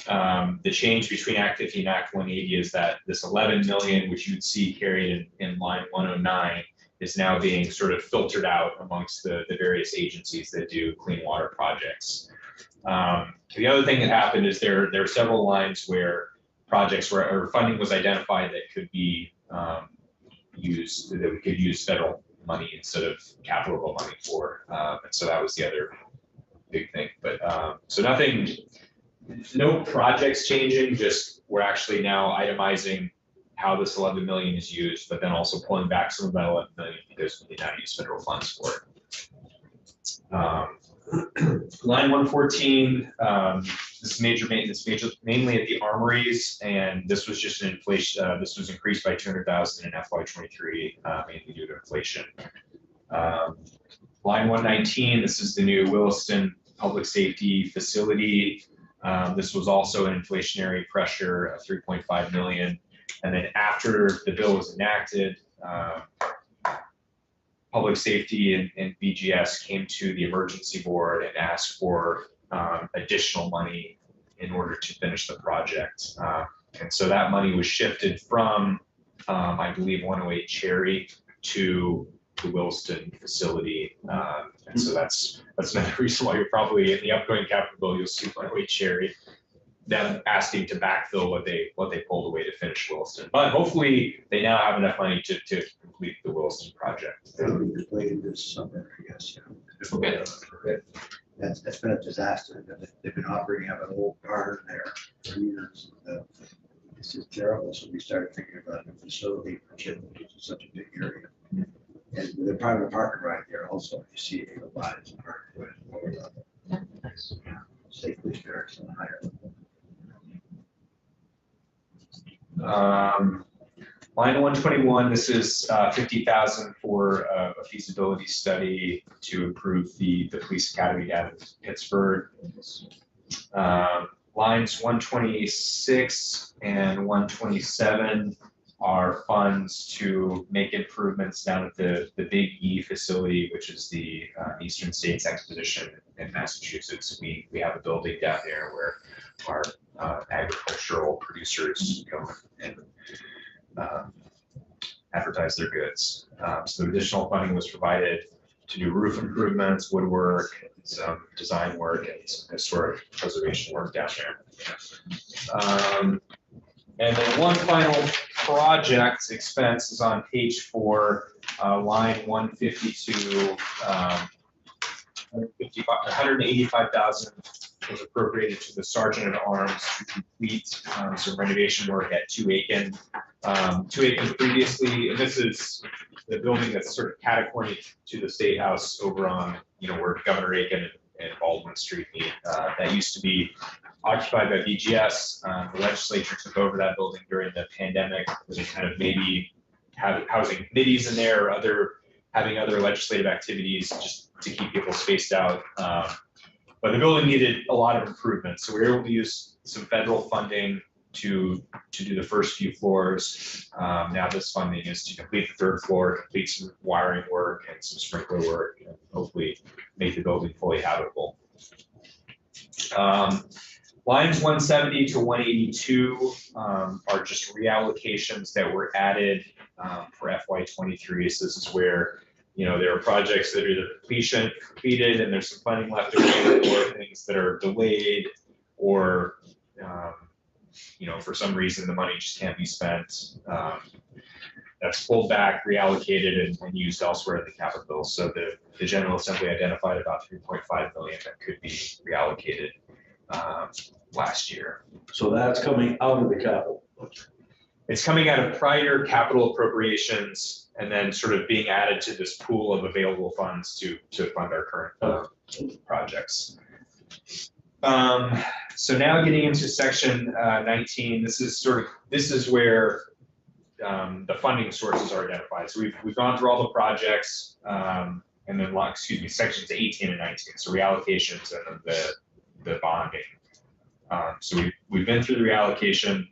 the change between Act 50 and Act 180 is that this 11 million, which you'd see carried in line 109, is now being sort of filtered out amongst the various agencies that do clean water projects. The other thing that happened is there are several lines where projects or funding was identified that could be used, that we could use federal money instead of capital money for. And so that was the other big thing. But so no projects changing, just we're actually now itemizing how this 11 million is used, but then also pulling back some of that 11 million because we did not use federal funds for it. Line 114, this is major maintenance, mainly at the armories, and this was just an inflation. This was increased by 200,000 in FY23, mainly due to inflation. Line 119, this is the new Williston Public Safety Facility. This was also an inflationary pressure of 3.5 million. And then after the bill was enacted, Public Safety and BGS came to the emergency board and asked for additional money in order to finish the project. And so that money was shifted from, I believe, 108 Cherry to the Williston facility. And so that's another reason why you're probably in the upcoming capital bill, you'll see Lightweight Cherry, them asking to backfill what they pulled away to finish Williston. But hopefully they now have enough money to complete the Williston project. It'll be completed this summer, I guess, yeah. Okay. That's been a disaster. They've been operating out of an old barn there for years. This is terrible, so we started thinking about a facility for children, which is such a big area. And the private parking right there also, you see it a lot, it's parked with lower level. Safely there, it's on a higher level. Line 121, this is 50,000 for a feasibility study to improve the police academy down in Pittsburgh. Lines 126 and 127 are funds to make improvements down at the Big E facility, which is the Eastern States Exposition in Massachusetts. We have a building down there where our agricultural producers go and advertise their goods. So additional funding was provided to do roof improvements, woodwork, some design work, and some historic preservation work down there. And then one final project expense is on page 4, line 152. 185,000 was appropriated to the Sergeant at Arms to complete some renovation work at 2 Aiken. 2 Aiken previously, and this is the building that's sort of catacomb to the State House over on, where Governor Aiken and Baldwin Street meet. That used to be occupied by BGS. The legislature took over that building during the pandemic, where they kind of maybe have housing committees in there or having other legislative activities just to keep people spaced out. But the building needed a lot of improvements. So we were able to use some federal funding to do the first few floors. Now this funding is to complete the 3rd floor, complete some wiring work and some sprinkler work, and hopefully make the building fully habitable. Lines 170 to 182 are just reallocations that were added for FY23. So this is where there are projects that are either completed and there's some funding left over, or things that are delayed, or for some reason the money just can't be spent. That's pulled back, reallocated, and used elsewhere in the capital bill. So the General Assembly identified about 3.5 million that could be reallocated last year. So that's coming out of the capital. It's coming out of prior capital appropriations and then sort of being added to this pool of available funds to fund our current projects. So now getting into section 19, this is where the funding sources are identified. So we've gone through all the projects, and then sections 18 and 19. So reallocations and then the bonding. So we've been through the reallocation.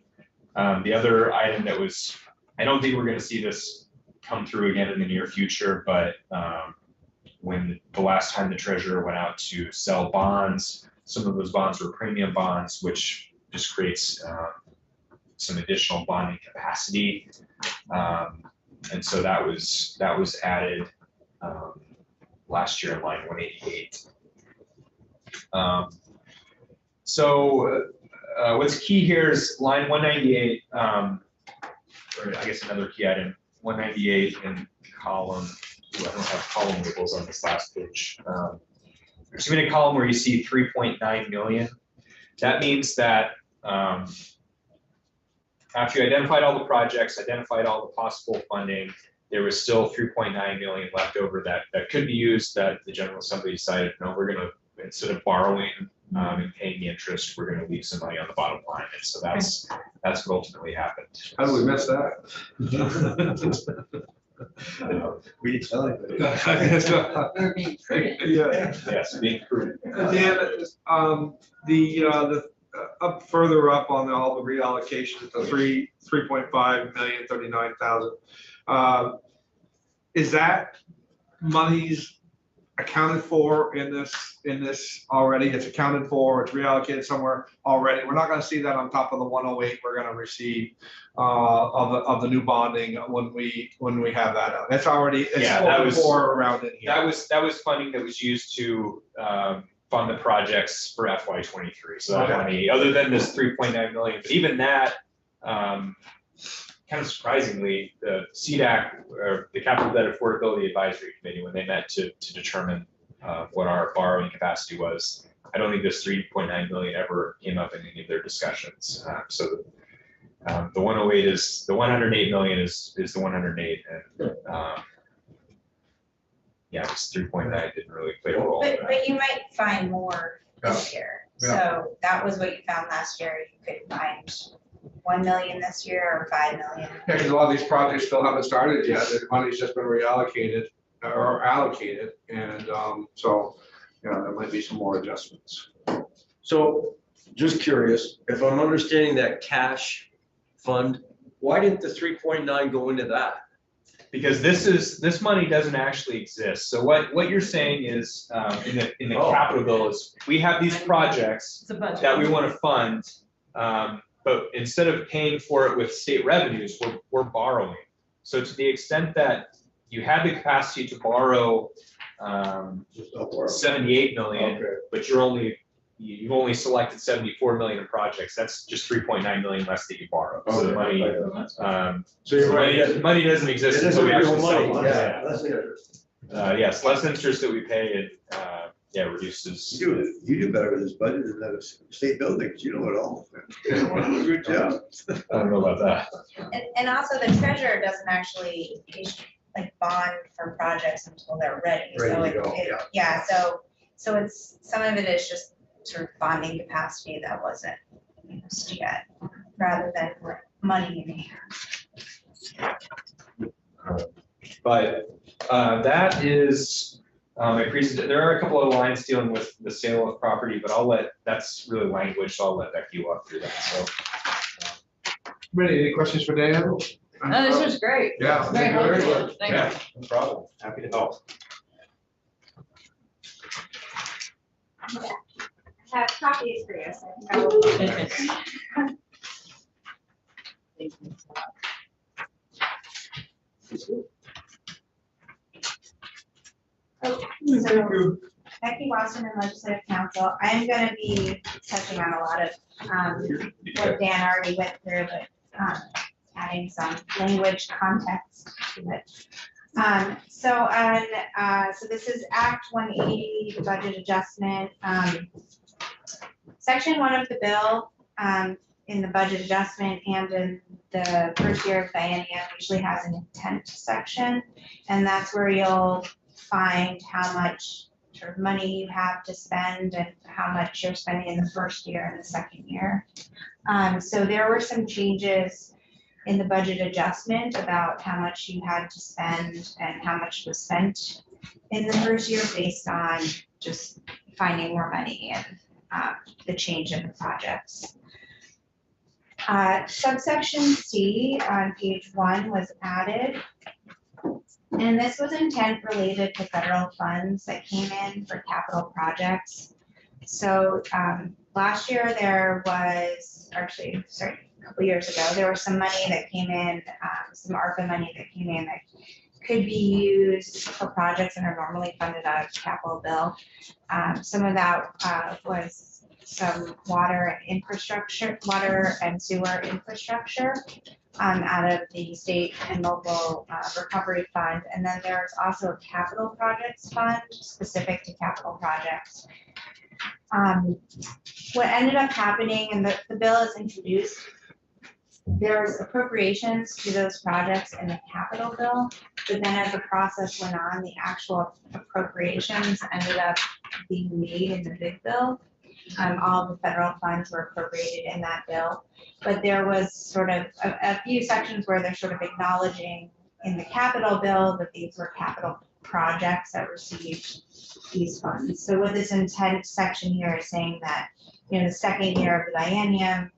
The other item that was, I don't think we're going to see this come through again in the near future, but when the last time the treasurer went out to sell bonds, some of those bonds were premium bonds, which just creates some additional bonding capacity. And so that was added last year in line 188. What's key here is line 198, or I guess another key item, 198 in column. Ooh, I don't have column labels on this last page. There's been a column where you see 3.9 million. That means that after you identified all the projects, identified all the possible funding, there was still 3.9 million left over that could be used, that the General Assembly decided, no, we're going to, instead of borrowing and paying the interest, we're going to leave some money on the bottom line. And so that's what ultimately happened. How do we miss that? We didn't tell anybody. Or being prudent. Yeah. Yes, being prudent. Dan, the up further up on all the reallocations, the 3.5 million 39,000. Is that monies accounted for in this already. It's accounted for, it's reallocated somewhere already. We're not gonna see that on top of the 108 we're gonna receive of the new bonding when we have that out. That's already, it's Yeah, that spoken was- for around in here. That was funding that was used to fund the projects for FY '23. So that Okay. money, other than this 3.9 million, but even that, kind of surprisingly, the CDAC, or the Capital Debt Affordability Advisory Committee, when they met to determine what our borrowing capacity was, I don't think this 3.9 million ever came up in any of their discussions. So the 108 is, the 108 million is the 108, and yeah, this 3.9 didn't really play a role in that. But you might find more this year. So that was what you found last year. You could find 1 million this year or 5 million. Yeah, because a lot of these projects still haven't started yet. The money's just been reallocated or allocated, and so, there might be some more adjustments. So, just curious, if I'm understanding that cash fund, why didn't the 3.9 go into that? Because this money doesn't actually exist. So what you're saying is, in the Oh. capital bill is, we have these projects It's a budget. that we want to fund, but instead of paying for it with state revenues, we're borrowing. So to the extent that you had the capacity to borrow, Just don't worry. 78 million, Okay. but you've only selected 74 million in projects, that's just 3.9 million less that you borrow. So the money, So you're right. money doesn't exist It until we isn't real actually sell money, money. Yeah, that's it. Yes, less interest that we pay, and reduces. You do better with this budget than the state buildings, you know it all. Good job. I don't know about that. And also the treasurer doesn't actually issue, like, bond for projects until they're ready. So Ready to it- go, it- yeah. Yeah, so it's, some of it is just sort of bonding capacity that wasn't used yet, rather than money in hand. But that is my presentation. There are a couple of lines dealing with the sale of property, but that's really language, so I'll let Becky walk through that. So Ready, any questions for Dan? No, this was great. Yeah. Very very helpful. good. Thank yeah, you. no problem. Happy to help. I have copies for you, so I think I will- So Becky Wasserman, Legislative Council, I'm gonna be touching on a lot of what Dan already went through, but adding some language context to it. So this is Act 180, the budget adjustment. Section 1 of the bill, in the budget adjustment and in the first year of biennium usually has an intent section. And that's where you'll find how much sort of money you have to spend and how much you're spending in the first year and the second year. So there were some changes in the budget adjustment about how much you had to spend and how much was spent in the first year based on just finding more money and the change in the projects. Subsection C on page 1 was added. And this was intent related to federal funds that came in for capital projects. So last year there was, actually, sorry, a couple years ago, there was some money that came in, some ARPA money that came in that could be used for projects that are normally funded out of the capital bill. Some of that was some water and sewer infrastructure out of the state and local recovery fund. And then there's also a capital projects fund specific to capital projects. What ended up happening, and the bill is introduced, there's appropriations to those projects in the capital bill, but then as the process went on, the actual appropriations ended up being made in the big bill. All the federal funds were appropriated in that bill, but there was sort of a few sections where they're sort of acknowledging in the capital bill that these were capital projects that received these funds. So what this intent section here is saying that, the second year of the biennium,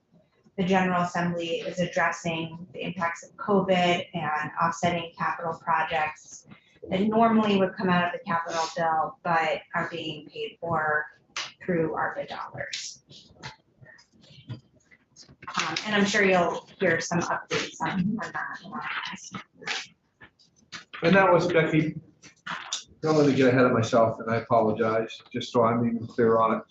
the General Assembly is addressing the impacts of COVID and offsetting capital projects that normally would come out of the capital bill, but are being paid for through ARPA dollars. And I'm sure you'll hear some updates on that. And that was Becky, don't let me get ahead of myself, and I apologize, just so I'm even clear on it.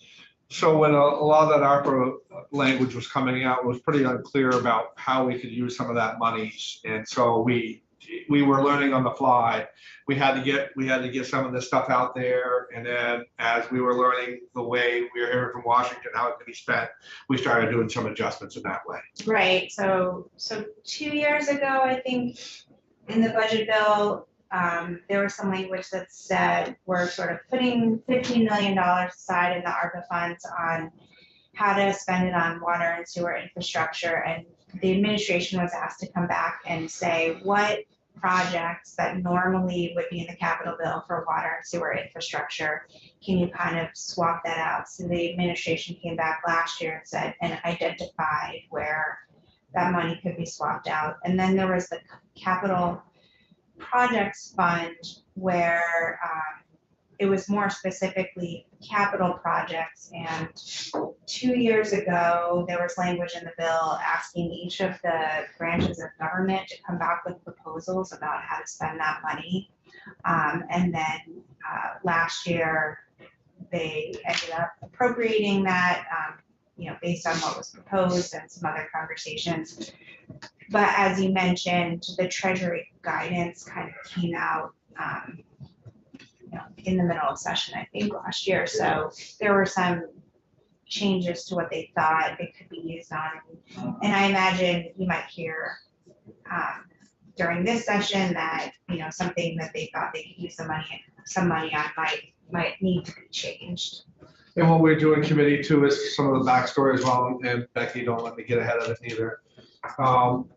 So when a lot of that ARPA language was coming out, it was pretty unclear about how we could use some of that money. And so we were learning on the fly. We had to get some of this stuff out there. And then as we were learning the way we were hearing from Washington, how it could be spent, we started doing some adjustments in that way. Right, so 2 years ago, I think, in the budget bill, there was some language that said we're sort of putting $15 million aside in the ARPA funds on how to spend it on water and sewer infrastructure. And the administration was asked to come back and say what projects that normally would be in the capital bill for water and sewer infrastructure, can you kind of swap that out? So the administration came back last year and said, and identified where that money could be swapped out. And then there was the capital projects fund where it was more specifically capital projects. And 2 years ago, there was language in the bill asking each of the branches of government to come back with proposals about how to spend that money. And then last year, they ended up appropriating that, based on what was proposed and some other conversations. But as you mentioned, the Treasury guidance kind of came out in the middle of session, I think, last year. So there were some changes to what they thought it could be used on. And I imagine you might hear during this session that, something that they thought they could use some money on might need to be changed. And what we're doing committee too is some of the backstory as well, and Becky, don't let me get ahead of it either.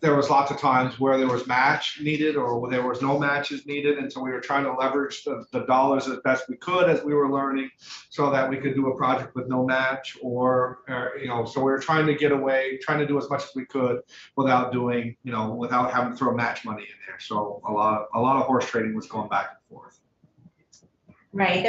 There was lots of times where there was match needed or there was no matches needed. And so we were trying to leverage the dollars as best we could as we were learning so that we could do a project with no match or so we were trying to get away, trying to do as much as we could without doing, without having to throw match money in there. So a lot of horse trading was going back and forth. Right,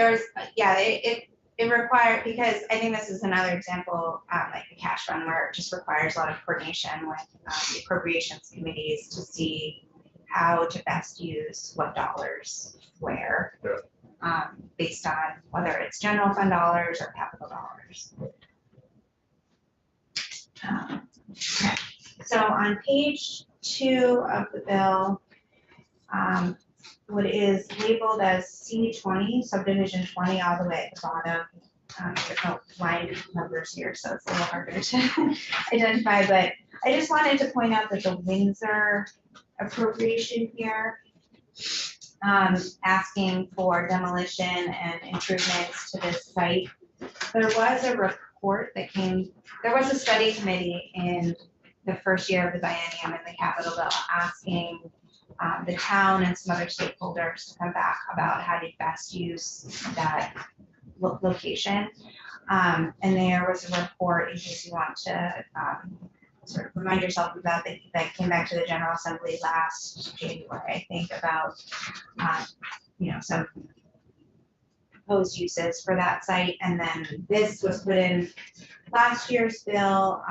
it required, because I think this is another example, like the cash fund, where it just requires a lot of coordination with the appropriations committees to see how to best use what dollars where, based on whether it's general fund dollars or capital dollars. Okay. So on page 2 of the bill, what is labeled as C20, subdivision 20, all the way at the bottom. There's no line numbers here, so it's a little harder to identify, but I just wanted to point out that the Windsor appropriation here, asking for demolition and improvements to this site. There was a report that there was a study committee in the first year of the biennium in the capital bill asking the town and some other stakeholders to come back about how to best use that location. And there was a report, in case you want to sort of remind yourself of that came back to the General Assembly last January, I think, about some proposed uses for that site. And then this was put in last year's bill.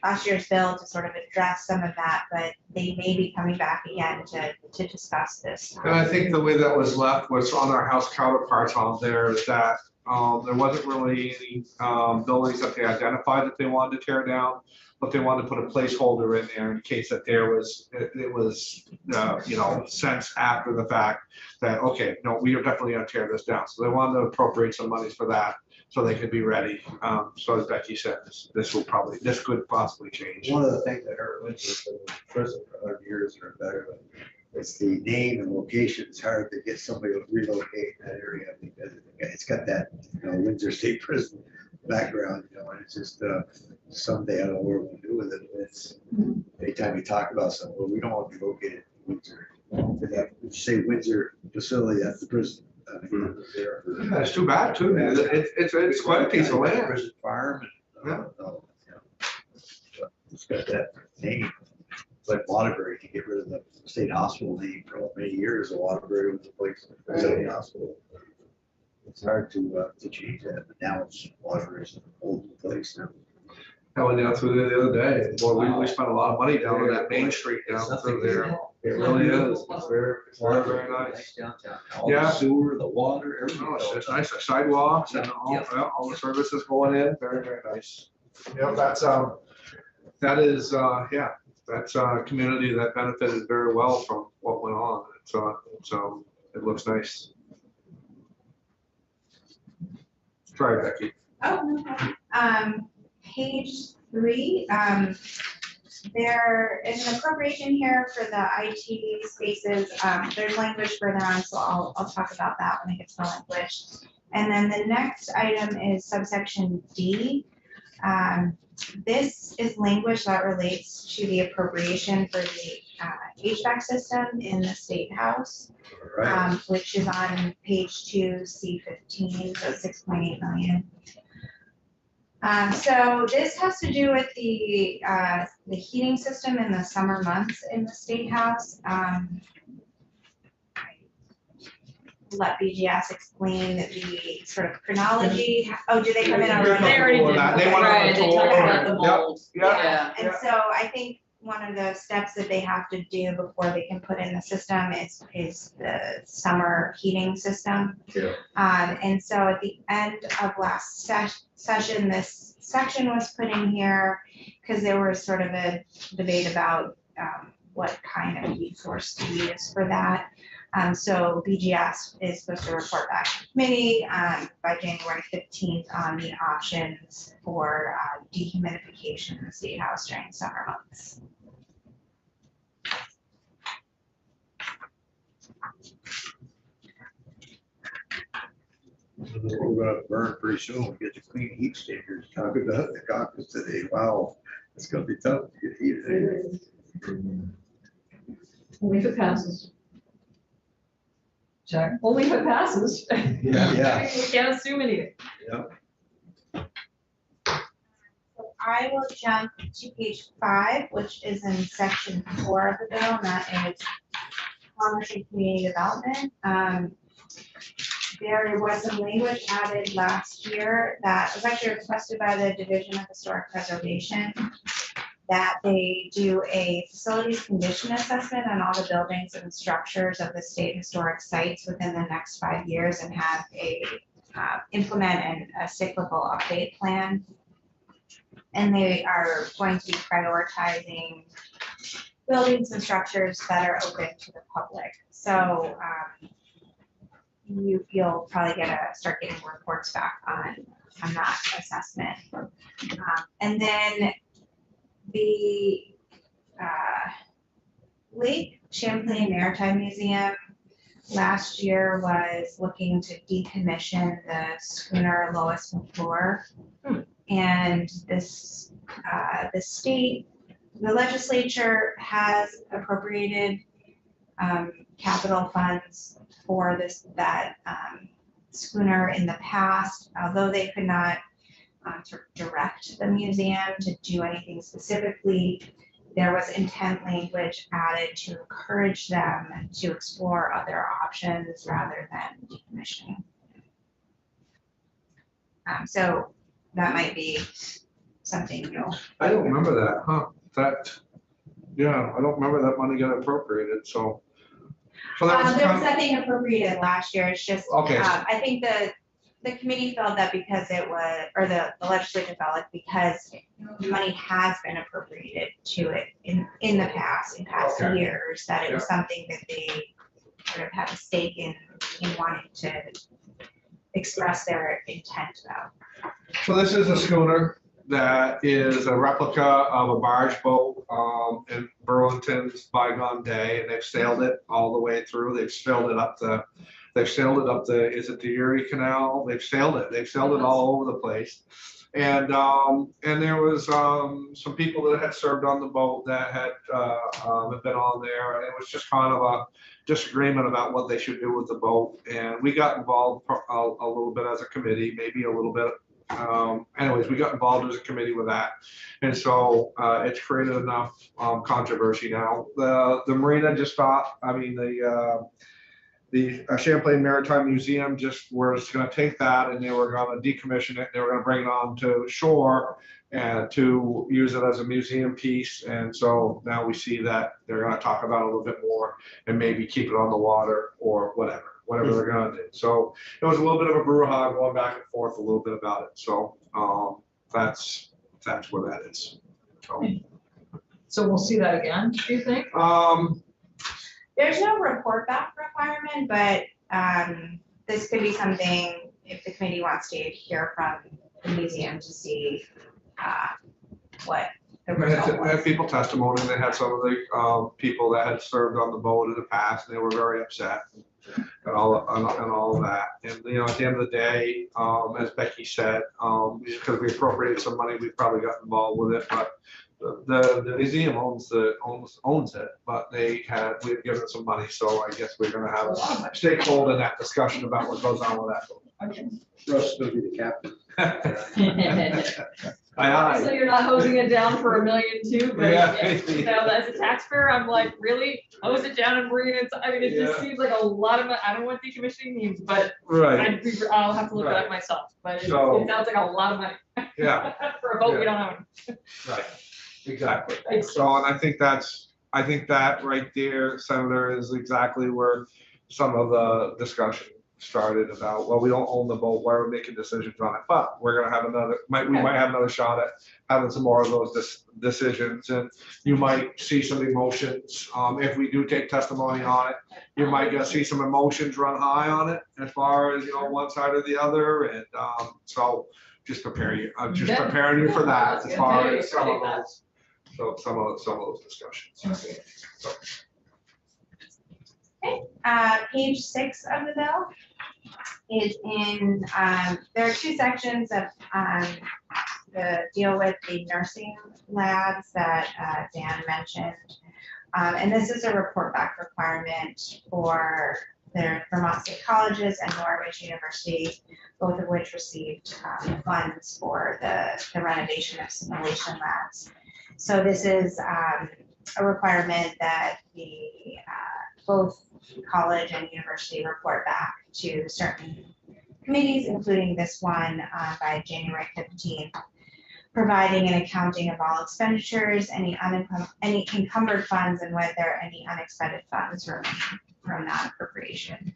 Last year's bill to sort of address some of that, but they may be coming back again to discuss this. And I think the way that was left was on our House counterparts on there is that there wasn't really any buildings that they identified that they wanted to tear down, but they wanted to put a placeholder in there in case that there was, it was, sense after the fact that, okay, no, we are definitely gonna tear this down. So they wanted to appropriate some monies for that so they could be ready. So as Becky said, this could possibly change. One of the things that hurt Windsor for the prison for 100 years or better, it's the name and location. It's hard to get somebody to relocate in that area because it's got that Windsor State Prison background, and it's just someday I don't know what we'll do with it. It's anytime you talk about something, well, we don't want to be located in Windsor. If you say Windsor facility, that's the prison. That's too bad too. It's quite a piece of land. Prison farm. It's got that name. like Waterbury, to get rid of the state hospital name for many years, the Waterbury was the place, the state hospital. It's hard to change that, but now it's Waterbury's an old place now. I went down through there the other day, and boy, we spent a lot of money down on that main street down through there. It really is. It's very nice. Downtown. All Yeah. the sewer, the water, everything. No, it's nice, the sidewalks and all the services going in, very nice. Yeah, that is, that's a community that benefited very well from what went on. It looks nice. Sorry, Becky. Oh, no problem. Page 3, there is an appropriation here for the IT spaces. There's language further on, so I'll talk about that when I get to the language. And then the next item is subsection D. This is language that relates to the appropriation for the HVAC system in the State House, Right. which is on page 2, C15, so 6.8 million. So this has to do with the heating system in the summer months in the State House. Let BGS explain the sort of chronology. Oh, do they come in already? They already did. They went on a Right, they tour. talked about the Yep, mold. yep. And so I think one of the steps that they have to do before they can put in the system is the summer heating system. Yeah. And so at the end of last session, this section was put in here because there was sort of a debate about what kind of heat source to use for that. So BGS is supposed to report back to the committee by January 15th on the options for dehumidification in the State House during summer months. We're gonna burn pretty soon, we get the clean heat standards, talking about the caucus today, wow, it's gonna be tough to get heated. Only if it passes. Check. Only if it passes. Yeah. We can't assume anything. So I will jump to page 5, which is in section 4 of the bill, and that is commerce and community development. There was some language added last year that was actually requested by the Division of Historic Preservation, that they do a facilities condition assessment on all the buildings and structures of the state historic sites within the next 5 years and have implement a cyclical update plan. And they are going to be prioritizing buildings and structures that are open to the public. So you'll probably start getting reports back on that assessment. And then the Lake Champlain Maritime Museum last year was looking to decommission the schooner Lois McClure. And the legislature has appropriated capital funds for that schooner in the past, although they could not sort of direct the museum to do anything specifically. There was intent language added to encourage them to explore other options rather than decommissioning. So that might be something you'll. I don't remember that, huh? I don't remember that money got appropriated, so. So that was There kind was nothing appropriated last year, it's just, Okay. I think the committee felt that because it was, or the legislature felt like because money has been appropriated to it in the past, in past Okay. years, that it was something that they sort of had a stake in wanting to express their intent about. So this is a schooner that is a replica of a barge boat in Burlington's bygone day, and they've sailed it all the way through. They've sailed it up the, is it the Erie Canal? They've sailed it all over the place. And there was some people that had served on the boat that had been on there, and it was just kind of a disagreement about what they should do with the boat. And we got involved a little bit as a committee, maybe a little bit anyways, we got involved as a committee with that. And so it's created enough controversy now. The marina just thought, I mean, the Champlain Maritime Museum just was gonna take that and they were gonna decommission it. They were gonna bring it on to shore and to use it as a museum piece. And so now we see that they're gonna talk about it a little bit more and maybe keep it on the water or whatever they're gonna do. So it was a little bit of a brouhaha going back and forth a little bit about it. So that's where that is. So we'll see that again, do you think? There's no report back requirement, but this could be something if the committee wants to hear from the museum to see what the They result had was. people testimony, and they had some of the people that had served on the boat in the past, and they were very upset and all of that. And, you know, at the end of the day, as Becky said, because we appropriated some money, we probably got involved with it, but the museum owns it, but we had given some money, so I guess we're gonna have a stakeholder in that discussion about what goes on with that. Russ is gonna be the captain. Obviously, you're not hosing it down for $1 million too, but Yeah. you know, as a taxpayer, I'm like, really? Hose it down and bring it, I mean, it just Yeah. seems like a lot of, I don't know what decommissioning means, but Right, I'll have to look it Right. up myself, but it So- sounds like a lot of money yeah, for a boat we don't own. right, exactly. Thanks. So, and I think that right there, Senator, is exactly where some of the discussion started about, well, we don't own the boat, why are we making decisions on it? But we're gonna have we might have another shot at having some more of those decisions, and you might see some emotions. If we do take testimony on it, you might see some emotions run high on it as far as, you know, one side or the other, and so just prepare you, I'm just Yeah. preparing you for that That's as good. far Yeah, as some of yeah. those, so some of those discussions. Page 6 of the bill is in, there are two sections of the deal with the nursing labs that Dan mentioned. And this is a report back requirement for their Vermont State Colleges and Norwich University, both of which received funds for the renovation of simulation labs. So this is a requirement that the both college and university report back to certain committees, including this one by January 15th, providing an accounting of all expenditures, any encumbered funds, and whether any unexpended funds remain from that appropriation.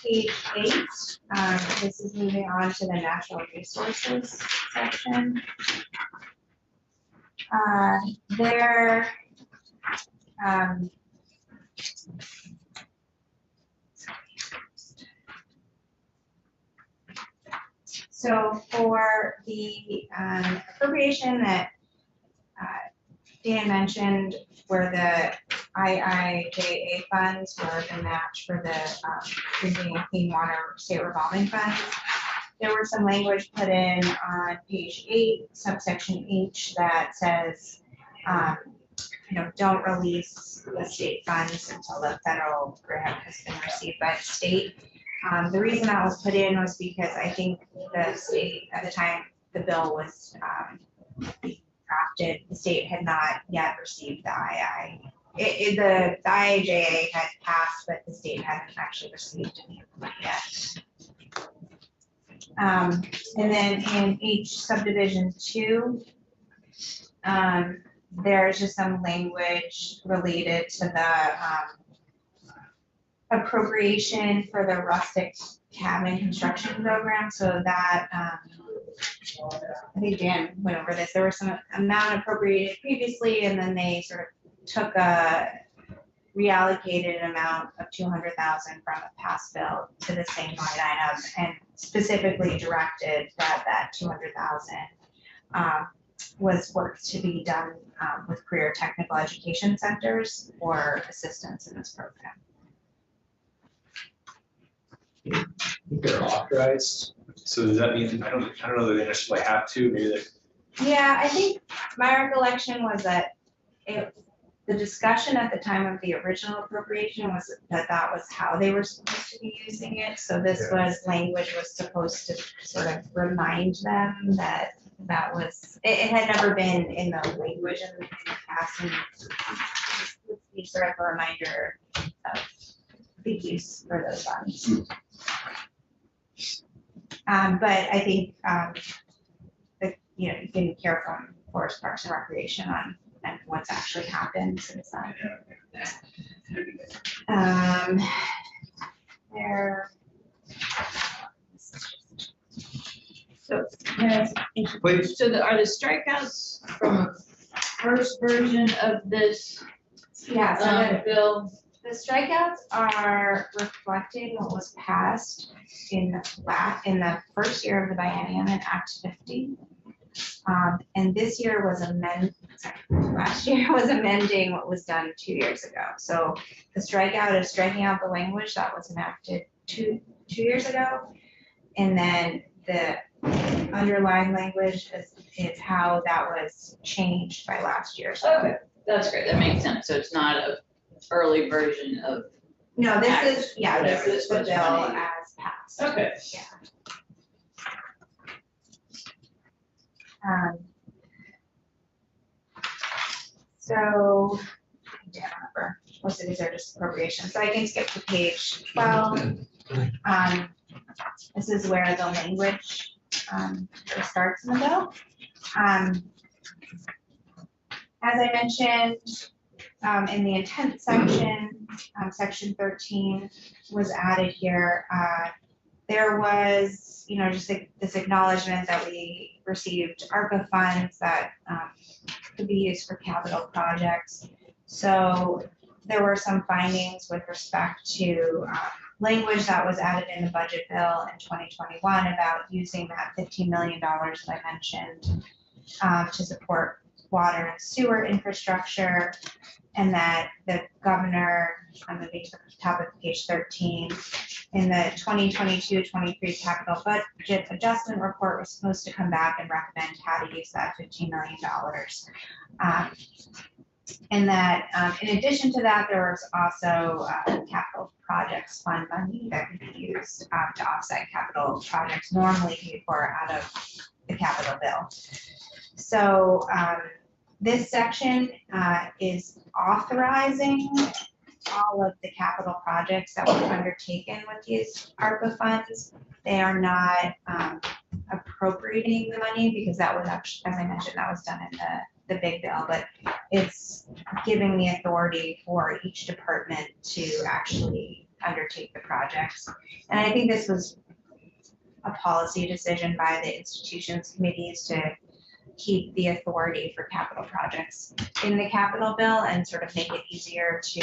Page 8, this is moving on to the natural resources section. There, so for the appropriation that Dan mentioned, where the IIJA funds were the match for the Drinking and Clean Water State Revolving Funds. There were some language put in on page 8, subsection H, that says, you know, don't release the state funds until the federal grant has been received by the state. The reason that was put in was because I think the state, at the time the bill was drafted, the state had not yet received the the IIJA had passed, but the state hadn't actually received any money yet. And then in each subdivision 2, there's just some language related to the appropriation for the rustic cabin construction program. So that, I think Dan went over this, there was some amount appropriated previously, and then they sort of took a reallocated amount of 200,000 from a past bill to the same line item, and specifically directed that 200,000 was work to be done with career technical education centers for assistance in this program. They're authorized, so does that mean, I don't know that they necessarily have to, maybe they. Yeah, I think my recollection was that the discussion at the time of the original appropriation was that that was how they were supposed to be using it. So this language was supposed to sort of remind them that that was, it had never been in the language in the past. And this would be sort of a reminder of the use for those funds. But I think that, you know, you can hear from Forest Parks and Recreation on and what's actually happened since then. There. So, Please. so are the strikeouts from a first version of this Yeah, so bill? the strikeouts are reflecting what was passed in the first year of the biennium in Act 50. And this year was last year was amending what was done 2 years ago. So the strikeout is striking out the language that was enacted two years ago. And then the underlying language is how that was changed by last year. So Okay, that's great, that makes sense, so it's not a early version of, no, this is, Act, yeah, whatever this is the this was, bill 180. as passed. okay. Yeah. So, I don't remember, most of these are just appropriations, so I can skip to page 12. This is where the language sort of starts in the bill. As I mentioned, in the intent section, section 13 was added here. There was, you know, just this acknowledgement that we received ARPA funds that could be used for capital projects. So there were some findings with respect to language that was added in the budget bill in 2021 about using that $15 million that I mentioned to support water and sewer infrastructure, and that the governor, I'm moving to the top of page 13, in the 2022-23 capital budget adjustment report was supposed to come back and recommend how to use that $15 million. And that in addition to that, there was also capital projects fund money that could be used to offset capital projects normally paid for out of the capital bill. So this section is authorizing all of the capital projects that were undertaken with these ARPA funds. They are not appropriating the money because that was actually, as I mentioned, that was done in the big bill, but it's giving the authority for each department to actually undertake the projects. And I think this was a policy decision by the institutions committees to keep the authority for capital projects in the capital bill and sort of make it easier to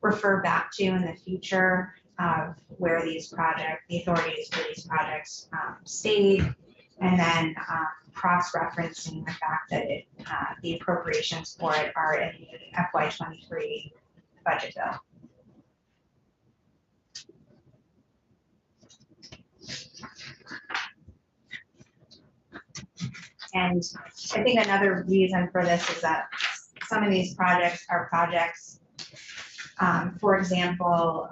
refer back to in the future of where these projects, the authorities for these projects stayed, and then cross-referencing the fact that the appropriations for it are in the FY23 budget bill. And I think another reason for this is that some of these projects are projects, for example,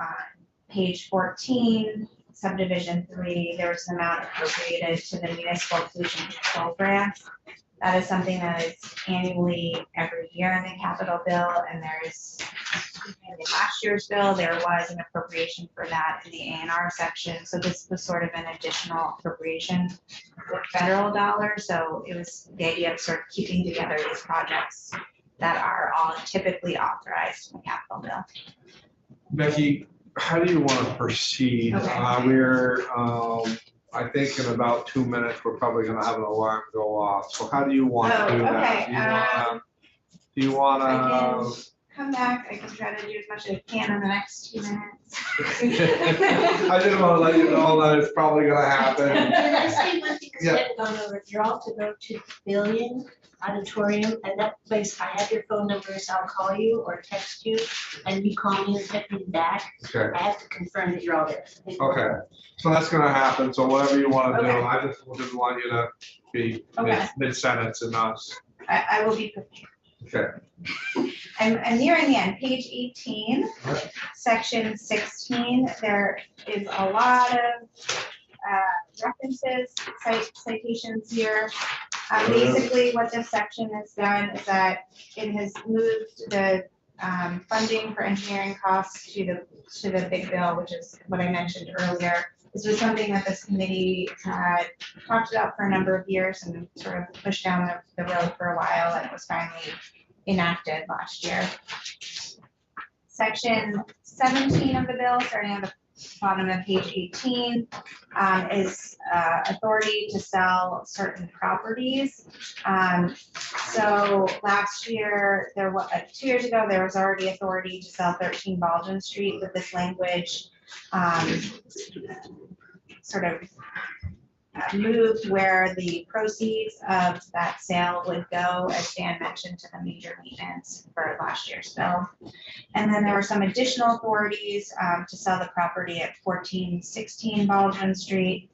page 14, subdivision 3, there was an amount appropriated to the municipal pollution control grant. That is something that is annually every year in the capital bill, and there's, in last year's bill, there was an appropriation for that in the A&R section. So this was sort of an additional appropriation with federal dollars. So it was the idea of sort of keeping together these projects that are all typically authorized in the capital bill. Becky, how do you want to proceed? Okay. We're, I think in about 2 minutes, we're probably gonna have an alarm go off. So how do you want to do that? Okay, Do you wanna? I can come back, I can try to do as much as I can in the next 2 minutes. I just want to let you know that it's probably gonna happen. Can I say one thing, because Yeah. I haven't gone over, if you're all to go to Billion Auditorium, and that place, I have your phone numbers, I'll call you or text you, and you call me and text me back. Okay, I have to confirm that you're all there. okay. So that's gonna happen. So whatever you want to do, Okay. I just didn't want you to be Okay. mid-sentence and us. I will be prepared. Okay. I'm nearing the end, page 18, section 16, there is a lot of references, citations here. Basically, what this section has done is that it has moved the funding for engineering costs to the big bill, which is what I mentioned earlier. This was something that this committee had talked about for a number of years and sort of pushed down the road for a while, and it was finally enacted last year. Section 17 of the bill, starting at the bottom of page 18, is authority to sell certain properties. So last year, 2 years ago, there was already authority to sell 13 Baldwin Street with this language sort of moved where the proceeds of that sale would go, as Dan mentioned, to the major maintenance for last year's bill. And then there were some additional authorities to sell the property at 1416 Baldwin Street,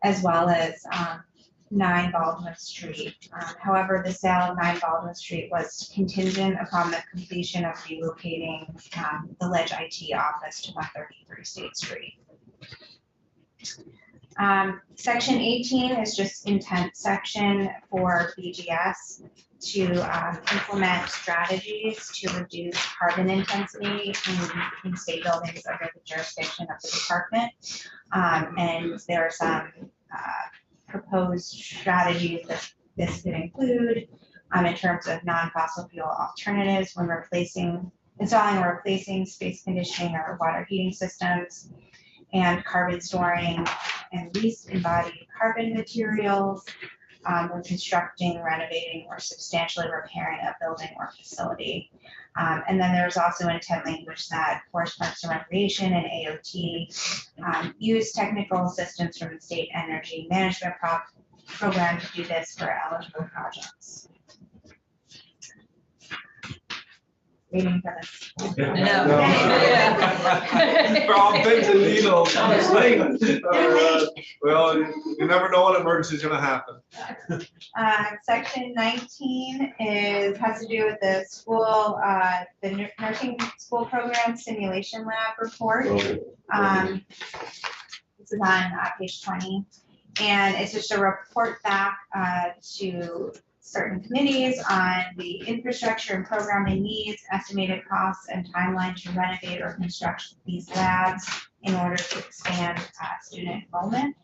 as well as 9 Baldwin Street. However, the sale of 9 Baldwin Street was contingent upon the completion of relocating the Ledge IT office to 133 State Street. Section 18 is just intent section for BGS to implement strategies to reduce carbon intensity in state buildings under the jurisdiction of the department. And there are some proposed strategies that this could include in terms of non-fossil fuel alternatives when installing or replacing space conditioning or water heating systems, and carbon storing and least embodied carbon materials when constructing, renovating, or substantially repairing a building or facility. And then there's also intent language that Forest Parks and Recreation and AOT use technical assistance from the State Energy Management Program to do this for eligible projects. Waiting for this. No. We're all pins and needles. Well, you never know what emergency is gonna happen. Section 19 has to do with the school, the nursing school program simulation lab report. This is on page 20, and it's just a report back to certain committees on the infrastructure and programming needs, estimated costs, and timeline to renovate or construct these labs in order to expand student enrollment.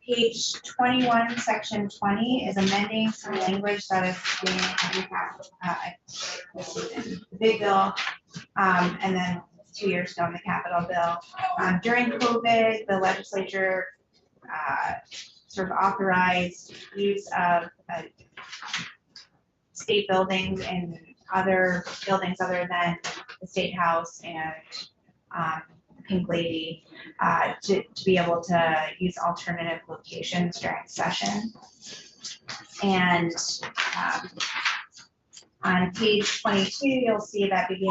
Page 21, section 20 is amending some language that is being in the big bill, and then 2 years ago in the capital bill. During COVID, the legislature sort of authorized use of state buildings and other buildings other than the State House and Pink Lady to be able to use alternative locations during session. And on page 22, you'll see that beginning